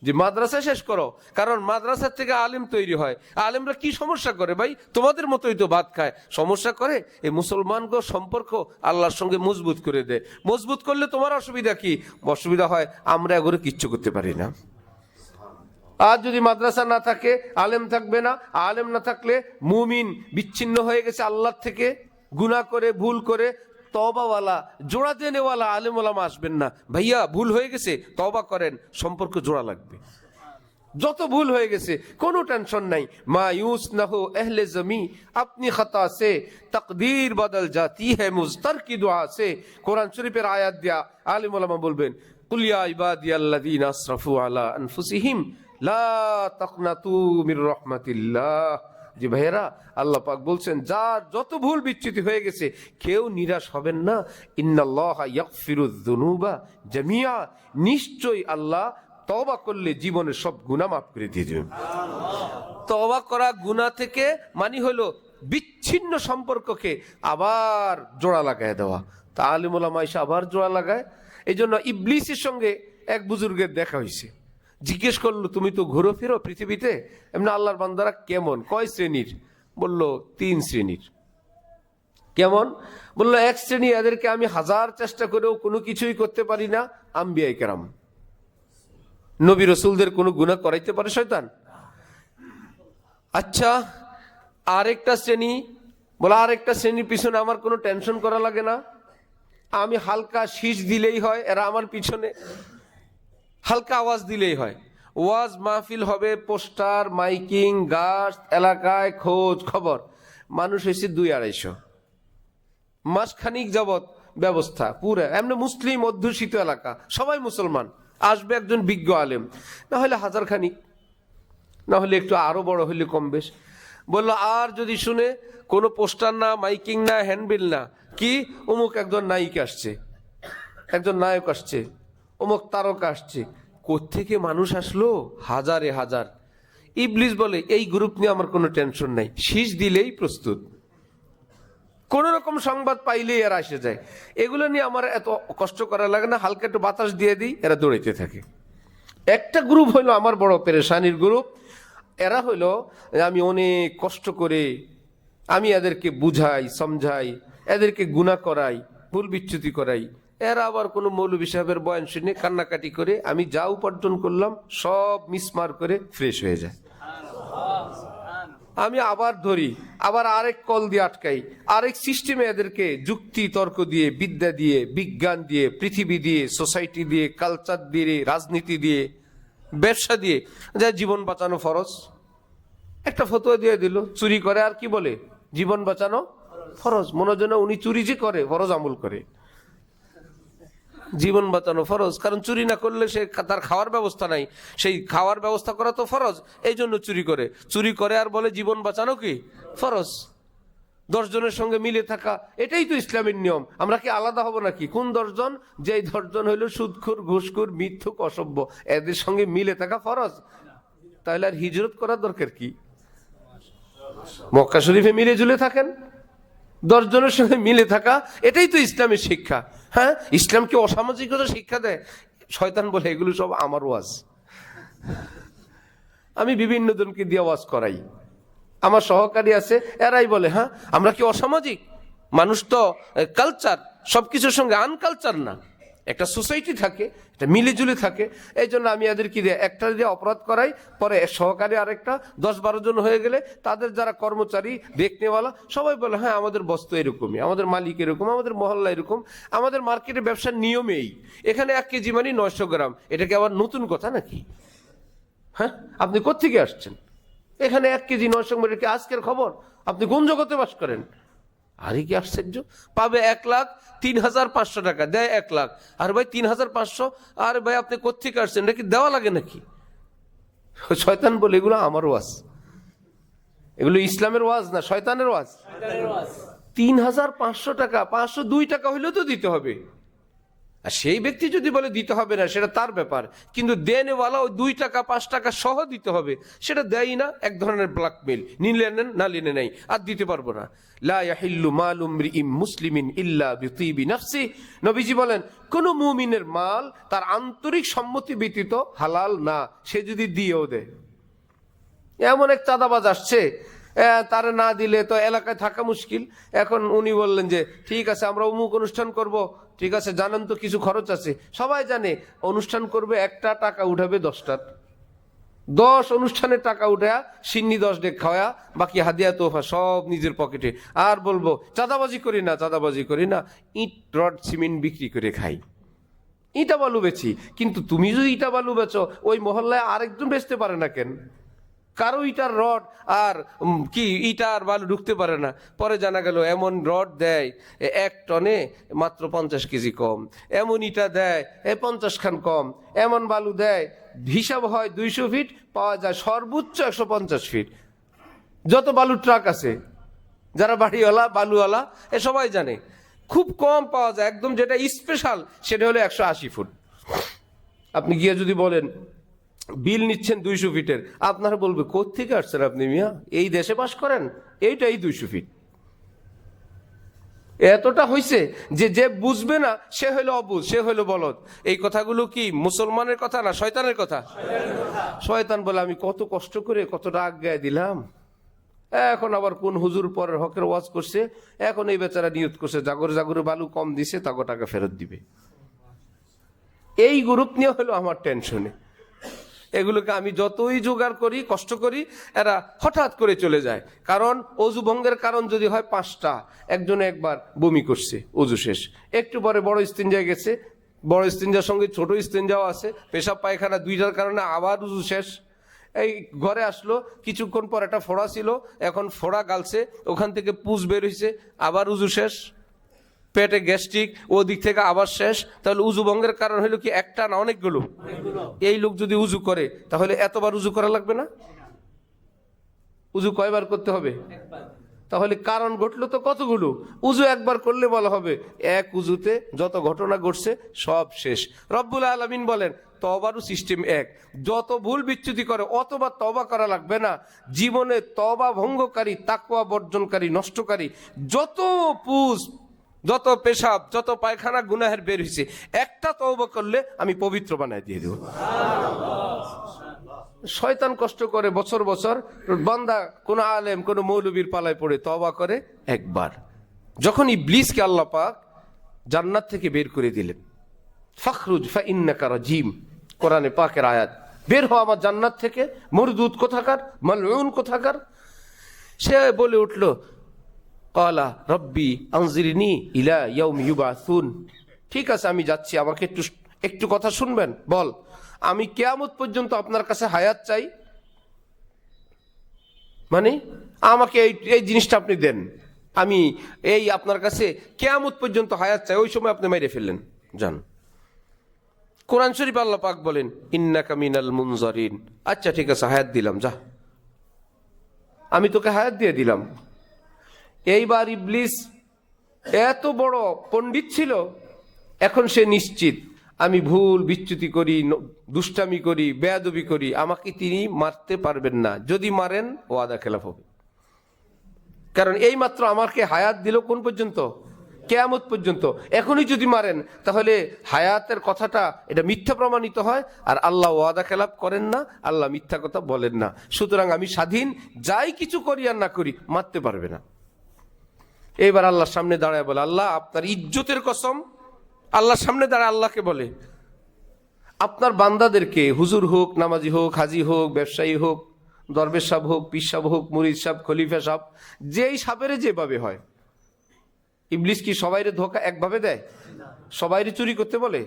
যে মাদ্রাসা শেষ করো, কারণ মাদ্রাসার থেকে আলেম তৈরি হয়। আলেমরা কি সমস্যা করে ভাই? তোমাদের মতোই তো ভাত খায়। সমস্যা করে এই মুসলমানকে সম্পর্ক আল্লাহর সঙ্গে মজবুত করে দেয়। মজবুত করলে তোমার অসুবিধা কি? অসুবিধা হয় আমরা এগুলো কিচ্ছু করতে পারি না। আর যদি মাদ্রাসা না থাকে, আলেম থাকবে না। আলেম না থাকলে মুমিন বিচ্ছিন্ন হয়ে গেছে আল্লাহর থেকে, গুনাহ করে ভুল করে। তওবাওয়ালা জোড়া দেনেওয়ালা আলেম ওলামা আসবেন না। ভাইয়া ভুল হয়ে গেছে, তওবা করেন, সম্পর্ক জোড়া লাগবে। যত ভুল হয়ে গেছে কোনো টেনশন নাই। মায়ুস না হো আহলে জমি আপনি খতা সে, তকদীর বদল জাতি है मुज़तर की दुआ से। কোরআন শরীফের আয়াত দিয়া আলেম ওলামা বলবেন, কুল ইয়া ইবাদিয়াল্লাযীনা আসরাফু আলা আনফুসিহিম লা তাকনাতু মির রাহমাতিল্লাহ। জি ভাইয়েরা, আল্লাহ পাক বলছেন যার যত ভুল বিচ্যুতি হয়ে গেছে কেউ নিরাশ হবেন না। ইন্নাল্লাহা ইয়াগফিরুয যুনুবা জামিয়া, নিশ্চয়ই আল্লাহ তওবা করলে জীবনের সব গুনাহ মাফ করে দিয়ে দেবেন। তওবা করা গুনাহ থেকে মানে হলো বিচ্ছিন্ন সম্পর্ককে আবার জোড়া লাগায় দেওয়া। তা আলিম ওলামা এসে আবার জোড়া লাগায়। এই জন্য ইবলিসের সঙ্গে এক বুজুর্গের দেখা হয়েছে। জিজ্ঞেস করলো, তুমি তো ঘুরো ফিরো পৃথিবীতে, এমনি আল্লাহর বান্দারা কেমন? কয় শ্রেণীর? বলল 3 শ্রেণীর। কেমন? বলল 1 শ্রেণী, এদেরকে আমি হাজার চেষ্টা করেও কোনো কিছুই করতে পারি না, আম্বিয়া কেরাম। নবী রসুলদের কোনো গুনাহ করাইতে পারে শয়তান? আচ্ছা, আরেকটা শ্রেণী, বলে আরেকটা শ্রেণীর পিছনে আমার কোনো টেনশন করা লাগে না, আমি হালকা শীষ দিলেই হয়, এরা আমার পিছনে হালকা আওয়াজ দিলেই হয়। ওয়াজ মাহফিল হবে, পোস্টার মাইকিং গাছ এলাকায় খোঁজ খবর, মানুষ হয়েছে 200-250। মাসখানিক যাবৎ ব্যবস্থা পুরো এমনি মুসলিম অধ্যুষিত এলাকা, সবাই মুসলমান। আসবে একজন বিজ্ঞ আলেম, না হলে 1000 খানিক, না হলে একটু আরো বড় হইলে কম বেশ। বললো আর যদি শুনে কোনো পোস্টার না মাইকিং না হ্যান্ডবিল না, কি অমুক একজন নায়িক আসছে, একজন নায়ক আসছে, অমুক তারকা আসছে। কোত্থেকে মানুষ আসলো? হাজারে হাজার। ইবলিস বলে এই গ্রুপ নিয়ে আমার কোনো টেনশন নাই, শীষ দিলেই প্রস্তুত, কোন রকম সংবাদ পাইলেই এরা এসে যায়, এগুলো নিয়ে আমার এত কষ্ট করা লাগে না, হালকা একটু বাতাস দিয়ে দিই, এরা দৌড়াইতে থাকে। একটা গ্রুপ হইলো আমার বড় পেরেশানির গ্রুপ। এরা হইলো আমি অনেক কষ্ট করে আমি এদেরকে বুঝাই সমঝাই, এদেরকে গুনাহ করাই, ভুল বিচ্যুতি করাই। এরা আবার কোনো মৌলভী সাহেবের বয়ান শুনে কান্নাকাটি করে আমি যা উপার্জন করলাম সব মিসমার করে ফ্রেশ হয়ে যায়। আমি আবার ধরি, আবার আরেক কল দিয়ে আটকাই, আরেক সিস্টেমে এদেরকে যুক্তি তর্ক দিয়ে, বিদ্যা দিয়ে, বিজ্ঞান দিয়ে, পৃথিবী দিয়ে, সোসাইটি দিয়ে, কালচার দিয়ে, রাজনীতি দিয়ে, ব্যবসা দিয়ে, যা জীবন বাঁচানো ফরজ। একটা ফতোয়া দিয়ে দিল, চুরি করে আর কি বলে জীবন বাঁচানো ফরজ। মনে হয় যেন উনি চুরি যে করে ফরজ আমল করে। জীবন বাঁচানো ফরজ, কারণ চুরি না করলে সে তার খাওয়ার ব্যবস্থা নাই, সেই খাওয়ার ব্যবস্থা করা তো ফরজ, এই জন্য চুরি করে। চুরি করে আর বলে জীবন বাঁচানো কি ফরজ। 10 জনের সঙ্গে মিলে থাকা, এটাই তো ইসলামের নিয়ম। আমরা কি আলাদা হব নাকি? কোন 10 জন? যেই 10 জন হইল সুদখোর, ঘুষখোর, মিথ্যুক, অসভ্য, এদের সঙ্গে মিলে থাকা ফরজ। তাহলে আর হিজরত করার দরকার কি? মক্কা শরীফে মিলে ঝুলে থাকেন, 10 জনের সঙ্গে মিলে থাকা, এটাই তো ইসলামের শিক্ষা। হ্যাঁ, ইসলাম কি অসামাজিকতা শিক্ষা দেয়? শয়তান বলে এগুলো সব আমার ওয়াজ। আমি বিভিন্ন জনকে দিয়ে ওয়াজ করাই, আমার সহকারী আছে, এরাই বলে হ্যাঁ আমরা কি অসামাজিক? মানুষ তো কালচার, সবকিছুর সঙ্গে আনকালচার না। একটা সোসাইটি থাকে, এটা মিলেজুলে থাকে। এই জন্য আমি এদের কি দিয়ে একটা দিয়ে অপরাধ করাই, পরে সহকারী আরেকটা 10-12 জন হয়ে গেলে তাদের যারা কর্মচারী দেখনেওয়ালা সবাই বলে হ্যাঁ আমাদের বস্তু এরকমই, আমাদের মালিক এরকম, আমাদের মহল্লা এরকম, আমাদের মার্কেটে ব্যবসার নিয়মেই। এখানে 1 কেজি মানে 900 গ্রাম, এটাকে আবার নতুন কথা নাকি? হ্যাঁ, আপনি কোত্থেকে আসছেন? এখানে 1 কেজি 900 গ্রাম, এটা কি আজকের খবর? আপনি কোন জগতে বাস করেন? আরে কি আশ্চর্য! পাবে 1,03,500 টাকা, দেয় 1 লাখ। আর ভাই 3,500, আর ভাই আপনি কোত্থেকে আসছেন, এটা কি দেওয়া লাগে নাকি? শয়তান বলে এগুলো আমার ওয়াজ, এগুলো ইসলামের ওয়াজ না, শয়তানের ওয়াজ। 3,500 টাকা, 502 টাকা হইলেও তো দিতে হবে। আর সেই ব্যক্তি যদি বলে দিতে হবে না, সেটা তার ব্যাপার, কিন্তু দেনেওয়ালা ওই 2 টাকা 5 টাকা সহ দিতে হবে, সেটা দেয় না। এক ধরনের ব্ল্যাকমেল, নিলে নেন না নিলে নেই, আর দিতে পারবো না। লা ইয়াহিল্লু মালু ইমরিইম মুসলিমিন ইল্লা বিতিবি নাফসি। নবীজি বলেন কোন মুমিনের মাল তার আন্তরিক সম্মতি ব্যতীত হালাল না, সে যদি দিয়েও দেয়। এমন এক চাঁদাবাজ আসছে, তারা না দিলে তো এলাকায় থাকা মুশকিল। এখন উনি বললেন যে ঠিক আছে আমরা অমুক অনুষ্ঠান করব, ঠিক আছে জানেন তো কিছু খরচ আছে, সবাই জানে অনুষ্ঠান করবে, একটা টাকা উঠাবে 10টার, 10 অনুষ্ঠানের টাকা উঠা সিন্নি 10 ডেক খাওয়া, বাকি হাদিয়া তোফা সব নিজের পকেটে। আর বলবো চাঁদাবাজি করি না, চাঁদাবাজি করি না, ইট রড সিমেন্ট বিক্রি করে খাই, ইটা বালু বেচি। কিন্তু তুমি যদি ইটা বালু বেচো, ওই মহল্লায় আরেকজন বেচতে পারে না কেন? কারো ইটার রড আর কি ইটা আর বালু ঢুকতে পারে না। পরে জানা গেল এমন রড দেয় 1 টনে মাত্র 50 কেজি কম, এমন ইটা দেয় 50 খান কম, এমন বালু দেয় হিসাব হয় 200 ফিট, পাওয়া যায় সর্বোচ্চ 150 ফিট। যত বালুর ট্রাক আছে, যারা বাড়িওয়ালা বালুওয়ালা এ সবাই জানে, খুব কম পাওয়া যায়, একদম যেটা স্পেশাল সেটা হলো 180 ফুট। আপনি গিয়ে যদি বলেন বিল নিচ্ছেন 200 ফিটের, আপনারা বলবে কোত্থেকে আসছেন আপনি মিয়া, এই দেশে বাস করেন? এইটাই 200 ফিট। এতটা হইছে যে যে বুঝবে না সে হইলো অবুঝ, সে হইলো বলদ। এই কথাগুলো কি মুসলমানের কথা না শয়তানের কথা? শয়তান বলে আমি কত কষ্ট করে কত রাগ গায়ে দিলাম, এখন আবার কোন হুজুর পরের হকের ওয়াজ করছে, এখন এই বেচারা নিয়ত করছে জাগর জাগরে বালু কম দিছে, তাকে টাকা ফেরত দিবে। এই গ্রুপ নিয়ে হলো আমার টেনশনে। এগুলোকে আমি যতই জোগাড় করি, কষ্ট করি, এরা হঠাৎ করে চলে যায়। কারণ অজু ভঙ্গের কারণ যদি হয় 5টা, একজনে একবার বমি করছে, অজু শেষ, একটু পরে বড় ইস্তিনজায় গেছে, বড় ইস্তিনজার সঙ্গে ছোট ইস্তিনজাও আছে, পেশাব পায়খানা 2টার কারণে আবার উজু শেষ। এই ঘরে আসলো, কিছুক্ষণ পর একটা ফোড়া ছিল, এখন ফোড়া গালছে, ওখান থেকে পুজ বের হয়েছে, আবার উজু শেষ। পেটে গ্যাস্ট্রিক, ও দিক থেকে আবার শেষ। তাহলে উজু ভঙ্গের কারণ হলো কি একটা না অনেকগুলো? এই লোক যদি উজু করে তাহলে এতবার উজু করা লাগবে না? উজু কয়বার করতে হবে? তাহলে কারণ ঘটলো তো কতগুলো, উজু একবার করলে বলা হবে এক উজুতে যত ঘটনা ঘটছে সব শেষ। রব্বুল আলামিন বলেন তওবারও সিস্টেম এক, যত ভুল বিচ্যুতি করে অতবার তওবা করা লাগবে না। জীবনে তওবা ভঙ্গকারী, তাকওয়া বর্জনকারী, নষ্টকারী যত পুজ, যত পেশাব, যত পায়খানা গুনাহের বের হয়েছে, একটা তওবা করলে আমি পবিত্র বানায় দিয়ে দেব। শয়তান কষ্ট করে বছর বছর, বান্দা কোন আলেম কোন মৌলবীর পালায় পড়ে তওবা করে একবার। যখন ইবলিসকে আল্লাহ পাক জান্নাত থেকে বের করে দিলেন, ফাখরুজ ফাইন্নাকা রাজিম, কোরআনে পাকের আয়াত, বের হও আমার জান্নাত থেকে, মরদুদ কোথাকার, মালউন কোথাকার। সে বলে উঠলো ক্বালা রব্বি আনজিরনি ইলা ইয়াউমি ইউবাসুন। ঠিক আছে আমি যাচ্ছি, আমাকে একটু কথা শুনবেন? বল, আমি কিয়ামত পর্যন্ত আপনার কাছে হায়াত চাই, মানে আমাকে এই জিনিসটা আপনি দেন, আমি এই আপনার কাছে কিয়ামত পর্যন্ত হায়াত চাই, ওই সময় আপনি মেরে ফেললেন, যান। কোরআন শরীফ আল্লাহ পাক বলেন ইন্নাকা মিনাল মুনজারিন। আচ্ছা ঠিক আছে হায়াত দিলাম, যা, আমি তোকে হায়াত দিয়ে দিলাম। এইবার ইবলিস এত বড় পণ্ডিত ছিল, এখন সে নিশ্চিত আমি ভুল বিচ্যুতি করি, দুষ্টামি করি, বেয়াদবি করি, আমাকে তিনি মারতে পারবেন না। যদি মারেন ওয়াদা খেলাফ হবে। কারণ এই মাত্র আমাকে হায়াত দিল কোন পর্যন্ত? কিয়ামত পর্যন্ত। এখনই যদি মারেন তাহলে হায়াতের কথাটা এটা মিথ্যা প্রমাণিত হয়, আর আল্লাহ ওয়াদা খেলাফ করেন না, আল্লাহ মিথ্যা কথা বলেন না। সুতরাং আমি স্বাধীন, যাই কিছু করি আর না করি মারতে পারবে না। এবার আল্লাহর সামনে দাঁড়ায় বলে, আল্লাহ আপনার ইজ্জতের কসম, আল্লাহর সামনে দাঁড়ায় আল্লাহকে বলে, আপনার বান্দাদেরকে, হুজুর হোক, নামাজি হোক, হাজি হোক, ব্যবসায়ী হোক, দরবেশ সাহেব হোক, পীর সাহেব হোক, মুরিদ সাহেব, খলিফা সাহেব, যেই সাহেবের যেভাবে হয়। ইবলিস কি সবাইরে ধোকা একভাবে দেয়? সবাইরে চুরি করতে বলে,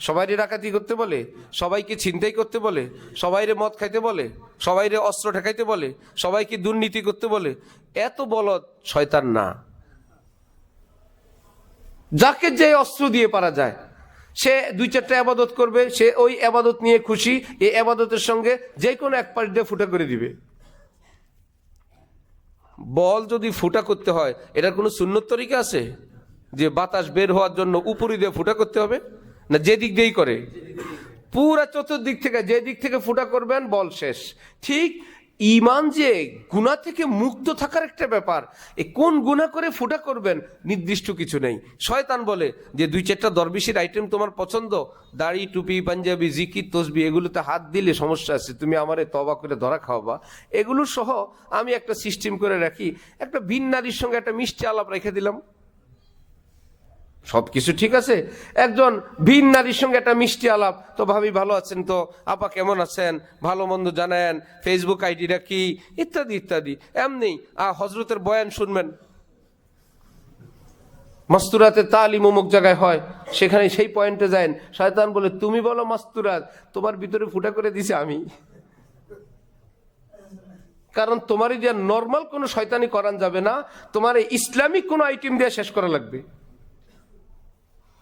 সবাইরে ডাকাতি করতে বলে, সবাইকে ছিনতাই করতে বলে, সবাইরে মদ খাইতে বলে, সবাইরে অস্ত্র ঠেকাইতে বলে, সবাইকে দুর্নীতি করতে বলে? এত বলদ শয়তান না। যাকে যে অস্ত্র দিয়ে পারা যায় সে দুই চারটা আবাদত করবে, সে ওই আবাদত নিয়ে খুশি, এই আবাদতের সঙ্গে যে কোনো এক পাশ দিয়ে ফুটা করে দিবে। বল যদি ফুটা করতে হয়, এটার কোনো সুন্নত তরিকা আছে যে বাতাস বের হওয়ার জন্য উপরি দিয়ে ফুটা করতে হবে? না, যে দিক দিয়েই করে, পুরা চতুর্দিক থেকে যে দিক থেকে ফুটা করবেন বল শেষ। ঠিক ঈমান যে গুনাহ থেকে মুক্ত থাকার একটা ব্যাপার, এই কোন গুনাহ করে ফুটা করবেন নির্দিষ্ট কিছু নেই। শয়তান বলে যে দুই চারটা দরবেশির আইটেম তোমার পছন্দ, দাড়ি, টুপি, পাঞ্জাবি, জিকির, তসবি, এগুলোতে হাত দিলে সমস্যা আছে, তুমি আমারে তওবা করে ধরা খাওয়াবা। এগুলো সহ আমি একটা সিস্টেম করে রাখি, একটা ভিন নারীর সঙ্গে একটা মিষ্টি আলাপ রেখে দিলাম, সবকিছু ঠিক আছে। একজন ভিন নারীর সঙ্গে একটা মিষ্টি আলাপ, তো ভাবি ভালো আছেন তো, আপা কেমন আছেন, ভালো মন্দ জানেন, ফেসবুক আইডিটা কি, ইত্যাদি ইত্যাদি। এমনি হজরতের বয়ান শুনবেন, মাস্তুরাতে তালিম অমুক জায়গায় হয়, সেখানে সেই পয়েন্টে যান, শয়তান বলে তুমি বলো মাস্তুরাত, তোমার ভিতরে ফুটা করে দিছে আমি। কারণ তোমারই যে নর্মাল কোনো শয়তানি করান যাবে না, তোমার এই ইসলামিক কোনো আইটেম দিয়ে শেষ করা লাগবে।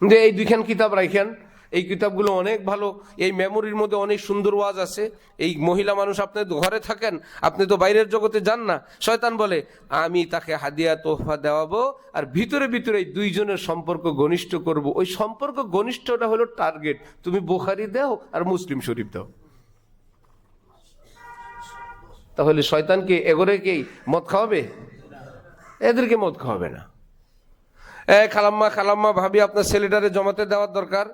যে এই দুইখান কিতাব রাখেন, এই কিতাবগুলো অনেক ভালো, এই মেমোরির মধ্যে অনেক সুন্দর ওয়াজ আছে। এই মহিলা মানুষ, আপনি তো ঘরে থাকেন, আপনি তো বাইরের জগতে যান না। শয়তান বলে আমি তাকে হাদিয়া তোহফা দেওয়াবো, আর ভিতরে ভিতরে এই দুইজনের সম্পর্ক ঘনিষ্ঠ করব। ওই সম্পর্ক ঘনিষ্ঠটা হলো টার্গেট। তুমি বুখারী দাও আর মুসলিম শরীফ দাও। তাহলে শয়তানকে এগোরেকেই মদ খাওয়াবে? এদেরকে মদ খাওয়াবে না। খালাম্মা খালাম্মা ভাবি আপনার ছেলেটারে জমাতে দেওয়ার দরকার,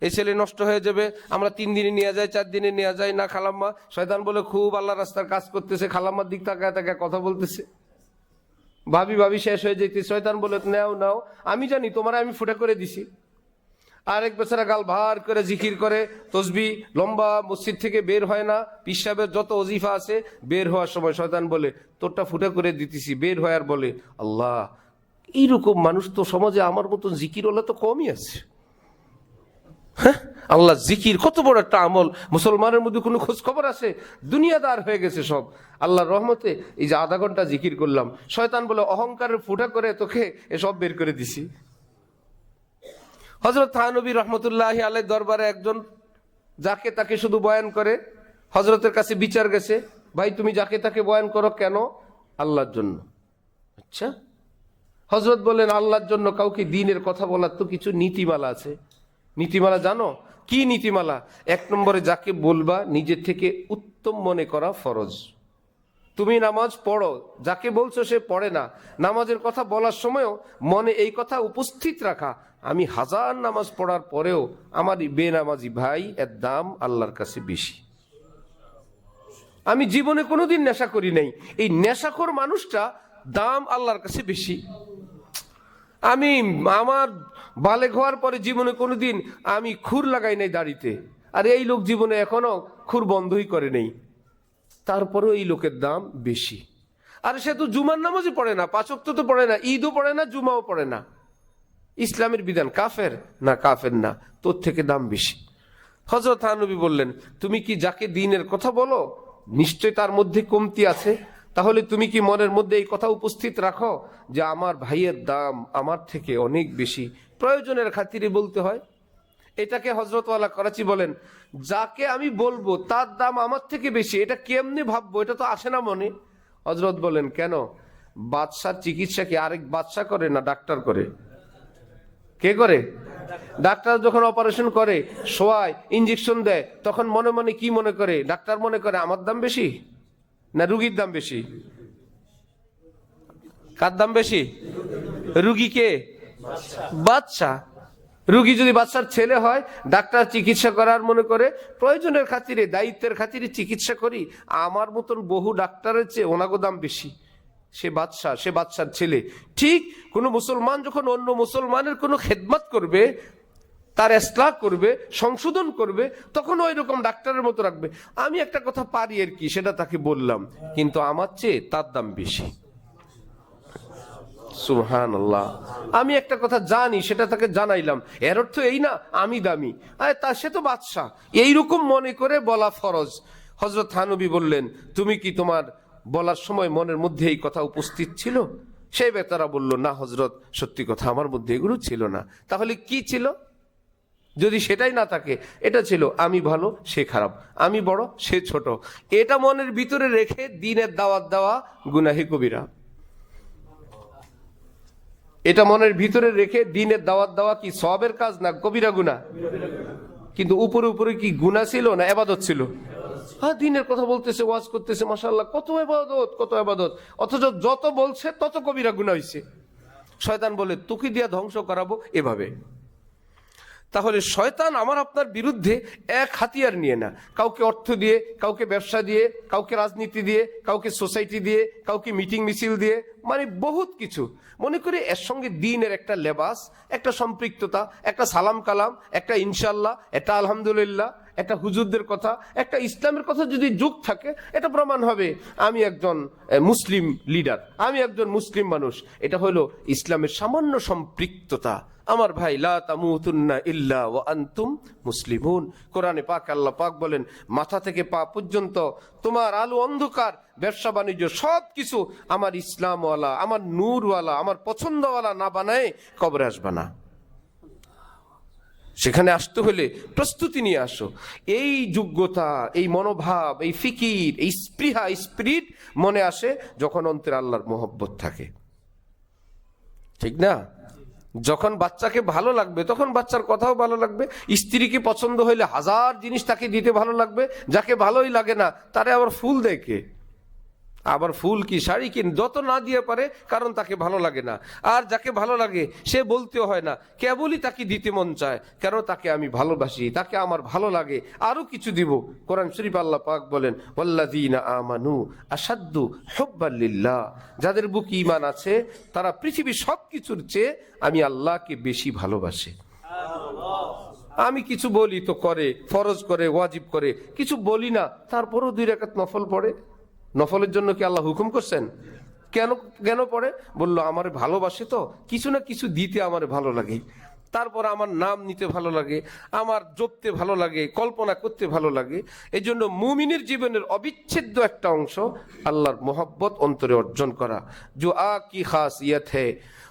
এই ছেলে নষ্ট হয়ে যাবে, আমরা 3 দিনে নিয়ে যাই, 4 দিনে নিয়ে যাই। না খালাম্মা, শয়তান বলে খুব আল্লাহ রাস্তার কাজ করতেছে, খালাম্মার দিক তাকায় তাকায় কথা বলতেছে, ভাবি ভাবি শেষ হয়ে যেতে। শয়তান বলে নাও নাও, আমি জানি তোমার আমি ফুটা করে দিছি। আরেক বেচারা গাল ভার করে জিকির করে, তসবি লম্বা, মসজিদ থেকে বের হয় না, পীর সাহেবের যত ওজিফা আছে, বের হওয়ার সময় শয়তান বলে তোরটা ফুটা করে দিতেছি, বের হয় আর বলে আল্লাহ। এইরকম মানুষ তো সমাজে আমার মতন জিকির ওলা তো কমই আছে। হ্যাঁ, আল্লাহ জিকির কত বড় একটা আমল, মুসলমানের মধ্যে কোনো খোঁজ খবর আছে? দুনিয়াদার হয়ে গেছে সব। আল্লাহর রহমতে এই যে আধা ঘন্টা জিকির করলাম, শয়তান বলে অহংকারের ফুটা করে তোকে এসব বের করে দিছি। হযরত থানবী রহমতুল্লাহি আলাইহির দরবারে একজন যাকে তাকে শুধু বয়ান করে, হযরতের কাছে বিচার গেছে, ভাই তুমি যাকে তাকে বয়ান করো কেন? আল্লাহর জন্য। আচ্ছা, হযরত বলেন আল্লাহর জন্য কাউকে দ্বীনের কথা বলার তো কিছু নীতিমালা আছে। নীতিমালা জানো কি নীতিমালা? 1 নম্বরে যাকে বলবা নিজের থেকে উত্তম মনে করা ফরজ। তুমি নামাজ পড়ো, যাকে বলছো সে পড়ে না, নামাজের কথা বলার সময়ও মনে এই কথা উপস্থিত রাখা, আমি 1000 নামাজ পড়ার পরেও আমার বেনামাজি ভাই এর দাম আল্লাহর কাছে বেশি। আমি জীবনে কোনোদিন নেশা করি নাই, এই নেশাখোর মানুষটা দাম আল্লাহর কাছে বেশি। আমি আমার বালেগ হওয়ার পরে জীবনে কোনোদিন আমি খুর লাগাই নাই দাড়িতে, আর এই লোক জীবনে এখনো খুর বন্ধই করে নেই, তারপরেও এই লোকের দাম বেশি। আর সে তো জুমার নামাজই পড়ে না, 5 ওয়াক্ত তো পড়ে না, ঈদও পড়ে না, জুমাও পড়ে না। ইসলামের বিধান কাফের না? কাফের না, তোর থেকে দাম বেশি। হযরত নবী বললেন তুমি কি যাকে দ্বীনের কথা বলো নিশ্চয় তার মধ্যে কমতি আছে, তাহলে তুমি কি মনের মধ্যে এই কথা উপস্থিত রাখো যে আমার ভাইয়ের দাম আমার থেকে অনেক বেশি? প্রয়োজনের খাতিরে বলতে হয়। এটাকে হযরত ওয়ালা করাচি বলেন যাকে আমি বলবো তার দাম আমার থেকে বেশি, এটা কেমনে ভাববো? এটা তো আসে না মনে। হযরত বলেন কেন? বাদশার চিকিৎসা কি আরেক বাদশা করে না ডাক্তার করে? কে করে? ডাক্তার যখন অপারেশন করে, শোয়ায়, ইঞ্জেকশন দেয়, তখন মনে মনে কি মনে করে? ডাক্তার মনে করে আমার দাম বেশি না রুগীর দাম বেশি? কার দাম বেশি? রুগী কে? বাদশা। রুগী যদি বাদশার ছেলে হয়, ডাক্তার চিকিৎসা করার মনে করে প্রয়োজনের খাতিরে, দায়িত্বের খাতিরে চিকিৎসা করি, আমার মতন বহু ডাক্তারের চেয়ে ওনাগো দাম বেশি। সে বাদশা, সে বাদশার ছেলে। ঠিক কোন মুসলমান যখন অন্য মুসলমানের কোনো খেদমত করবে, তার ইসলাহ করবে, সংশোধন করবে, তখন ওই রকম ডাক্তারের মতো রাখবে। আমি একটা কথা পারি আর কি, সেটা তাকে বললাম, কিন্তু আমার চেয়ে তার দাম বেশি। সুবহানাল্লাহ। আমি একটা কথা জানি, সেটা তাকে জানাইলাম, এর অর্থ এই না আমি দামি, তা সে তো বাদশা, এইরকম মনে করে বলা ফরজ। হযরত থানবী বললেন, তুমি কি তোমার বলার সময় মনের মধ্যে এই কথা উপস্থিত ছিল? সেই বেচারা বলল, না হযরত, সত্যি কথা, আমার মধ্যে এগুলো ছিল না। তাহলে কি ছিল? যদি সেটাই না থাকে, এটা ছিল আমি ভালো সে খারাপ, আমি বড় সে ছোট। এটা মনের ভিতরে রেখে দ্বীনের দাওয়াত দেওয়া গুনাহে কবিরা। এটা মনের ভিতরে রেখে দ্বীনের দাওয়াত দেওয়া কি সওয়াবের কাজ না কবিরা গুনাহ? কিন্তু উপরে উপরে কি গুনাহ ছিল না ইবাদত ছিল? হ্যাঁ, দ্বীনের কথা বলতেছে, ওয়াজ করতেছে, মাশাআল্লাহ, কত ইবাদত, কত ইবাদত, অথচ যত বলছে তত কবিরা গুনাহ হইছে। শয়তান বলে, তোকে দিয়া ধ্বংস করাবো এভাবে। তাহলে শয়তান আমার আপনার বিরুদ্ধে এক হাতিয়ার নিয়ে না, কাউকে অর্থ দিয়ে, কাউকে ব্যবসা দিয়ে, কাউকে রাজনীতি দিয়ে, কাউকে সোসাইটি দিয়ে, কাউকে মিটিং মিছিল দিয়ে, মানে বহুত কিছু মনে করে এর সঙ্গে দ্বীনের একটা লেবাস, একটা সম্পৃক্ততা, একটা সালাম কালাম, একটা ইনশাল্লাহ, একটা আলহামদুলিল্লাহ, একটা হুজুরদের কথা, একটা ইসলামের কথা যদি যোগ থাকে, এটা প্রমাণ হবে আমি একজন মুসলিম লিডার, আমি একজন মুসলিম মানুষ। এটা হলো ইসলামের সামান্য সম্পৃক্ততা। আমার ভাই, লা তামুতুন্না ইল্লা ওয়া আনতুম মুসলিমুন। কোরআনে পাক আল্লাহ পাক বলেন, মাথা থেকে পা পর্যন্ত তোমার আলো অন্ধকার, ব্যবসা বাণিজ্য সবকিছু আমার ইসলামওয়ালা, আমার নূরওয়ালা, আমার পছন্দওয়ালা না বানায় কবরে আসবা না। সেখানে আসতে হলে প্রস্তুতি নিয়ে আসো। এই যোগ্যতা, এই মনোভাব, এই ফিকির, এই স্পৃহা, স্পিরিট মনে আসে যখন অন্তরে আল্লাহর মোহব্বত থাকে, ঠিক না? যখন বাচ্চাকে ভালো লাগবে তখন বাচ্চার কথাও ভালো লাগবে, স্ত্রীকে পছন্দ হইলে হাজার জিনিস তাকে দিতে ভালো লাগবে। যাকে ভালোই লাগে না তারে আবার ফুল দেয় কে? আবার ফুল কি শাড়ি কি যত না দিয়ে পারে, কারণ তাকে ভালো লাগে না। আর যাকে ভালো লাগে সে বলতেও হয় না, কেবলই তাকে দিতে মন চায়, কেন? তাকে আমি ভালোবাসি, তাকে আমার ভালো লাগে, আরো কিছু দিব। কোরআন শরীফ আল্লাহ পাক বলেন, ওয়াল্লাযীনা আমানু আশাদ্দু হুব্বাল লিল্লাহ, যাদের বুকে ঈমান আছে তারা পৃথিবীর সবকিছুর চেয়ে আমি আল্লাহকে বেশি ভালোবাসে। আমি কিছু বলি তো করে, ফরজ করে, ওয়াজিব করে, কিছু বলি না তারপরও 2 রাকাত নফল পড়ে। নফলের জন্য কি আল্লাহ হুকুম করছেন? কেন কেন পড়ে? বললো আমারে ভালোবাসে তো, কিছু না কিছু দিতে আমার ভালো লাগে, তারপর আমার নাম নিতে ভালো লাগে, আমার জপতে ভালো লাগে, কল্পনা করতে ভালো লাগে। এই জন্য মুমিনের জীবনের অবিচ্ছেদ্য একটা অংশ আল্লাহর মোহব্বত অন্তরে অর্জন করা। जो आग की खासियत है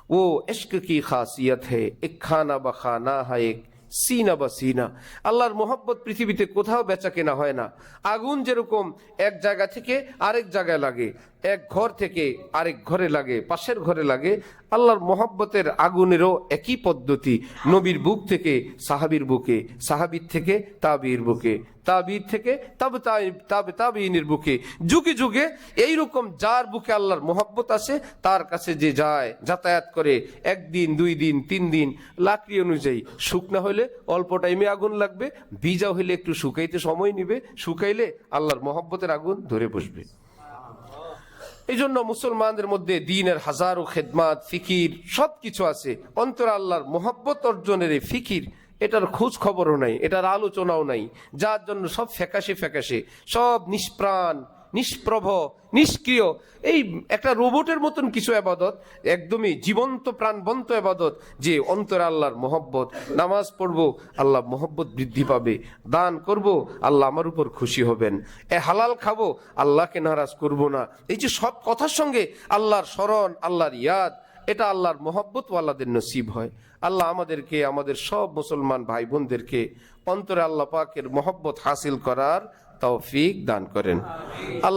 वो इश्क की खासियत है, एक खाना बखाना है एक সিনা বা সিনা। আল্লাহর মোহব্বত পৃথিবীতে কোথাও বেচা কেনা হয় না। আগুন যেরকম এক জায়গা থেকে আরেক জায়গায় লাগে, এক ঘর থেকে আরেক ঘরে লাগে, পাশের ঘরে লাগে, আল্লাহর মোহব্বতের আগুনেরও একই পদ্ধতি। নবীর বুক থেকে সাহাবীর বুকে, সাহাবীর থেকে তাবির বুকে, তাবির থেকে তাবিনের বুকে, যুগে যুগে এইরকম যার বুকে আল্লাহর মোহব্বত আছে তার কাছে যে যায়, যাতায়াত করে, 1 দিন 2 দিন 3 দিন, লাকড়ি অনুযায়ী। শুকনা হলে অল্প টাইমে আগুন লাগবে, ভিজা হইলে একটু শুকাইতে সময় নিবে, শুকাইলে আল্লাহর মোহব্বতের আগুন ধরে বসবে। এই জন্য মুসলমানদের মধ্যে দ্বীনের হাজারো খেদমাত, ফিকির সবকিছু আছে। অন্তর আল্লাহর মোহব্বত অর্জনের এই ফিকির, এটার খোঁজ খবরও নাই, এটার আলোচনাও নাই, যার জন্য সব ফ্যাকাশে ফ্যাকাশে, সব নিষ্প্রাণ, নিষ্প্রভ, নিষ্ক্রিয়, এই একটা রোবটের মতন কিছু ইবাদত, একদমই জীবন্ত প্রাণবন্ত ইবাদত, যে অন্তরে আল্লাহর মোহব্বত। নামাজ পড়বো, আল্লাহ মোহব্বত বৃদ্ধি পাবে। দান করব, আল্লাহ আমার উপর খুশি হবেন। হালাল খাবো, আল্লাহকে নারাজ করব না। এই যে সব কথার সঙ্গে আল্লাহর স্মরণ, আল্লাহর ইয়াদ, এটা আল্লাহর মোহব্বত ওয়ালাদের নসিব হয়। আল্লাহ আমাদেরকে, আমাদের সব মুসলমান ভাই বোনদেরকে অন্তরে আল্লাহ পাকের মোহব্বত হাসিল করার তৌফিক দান করেন। আল্লাহ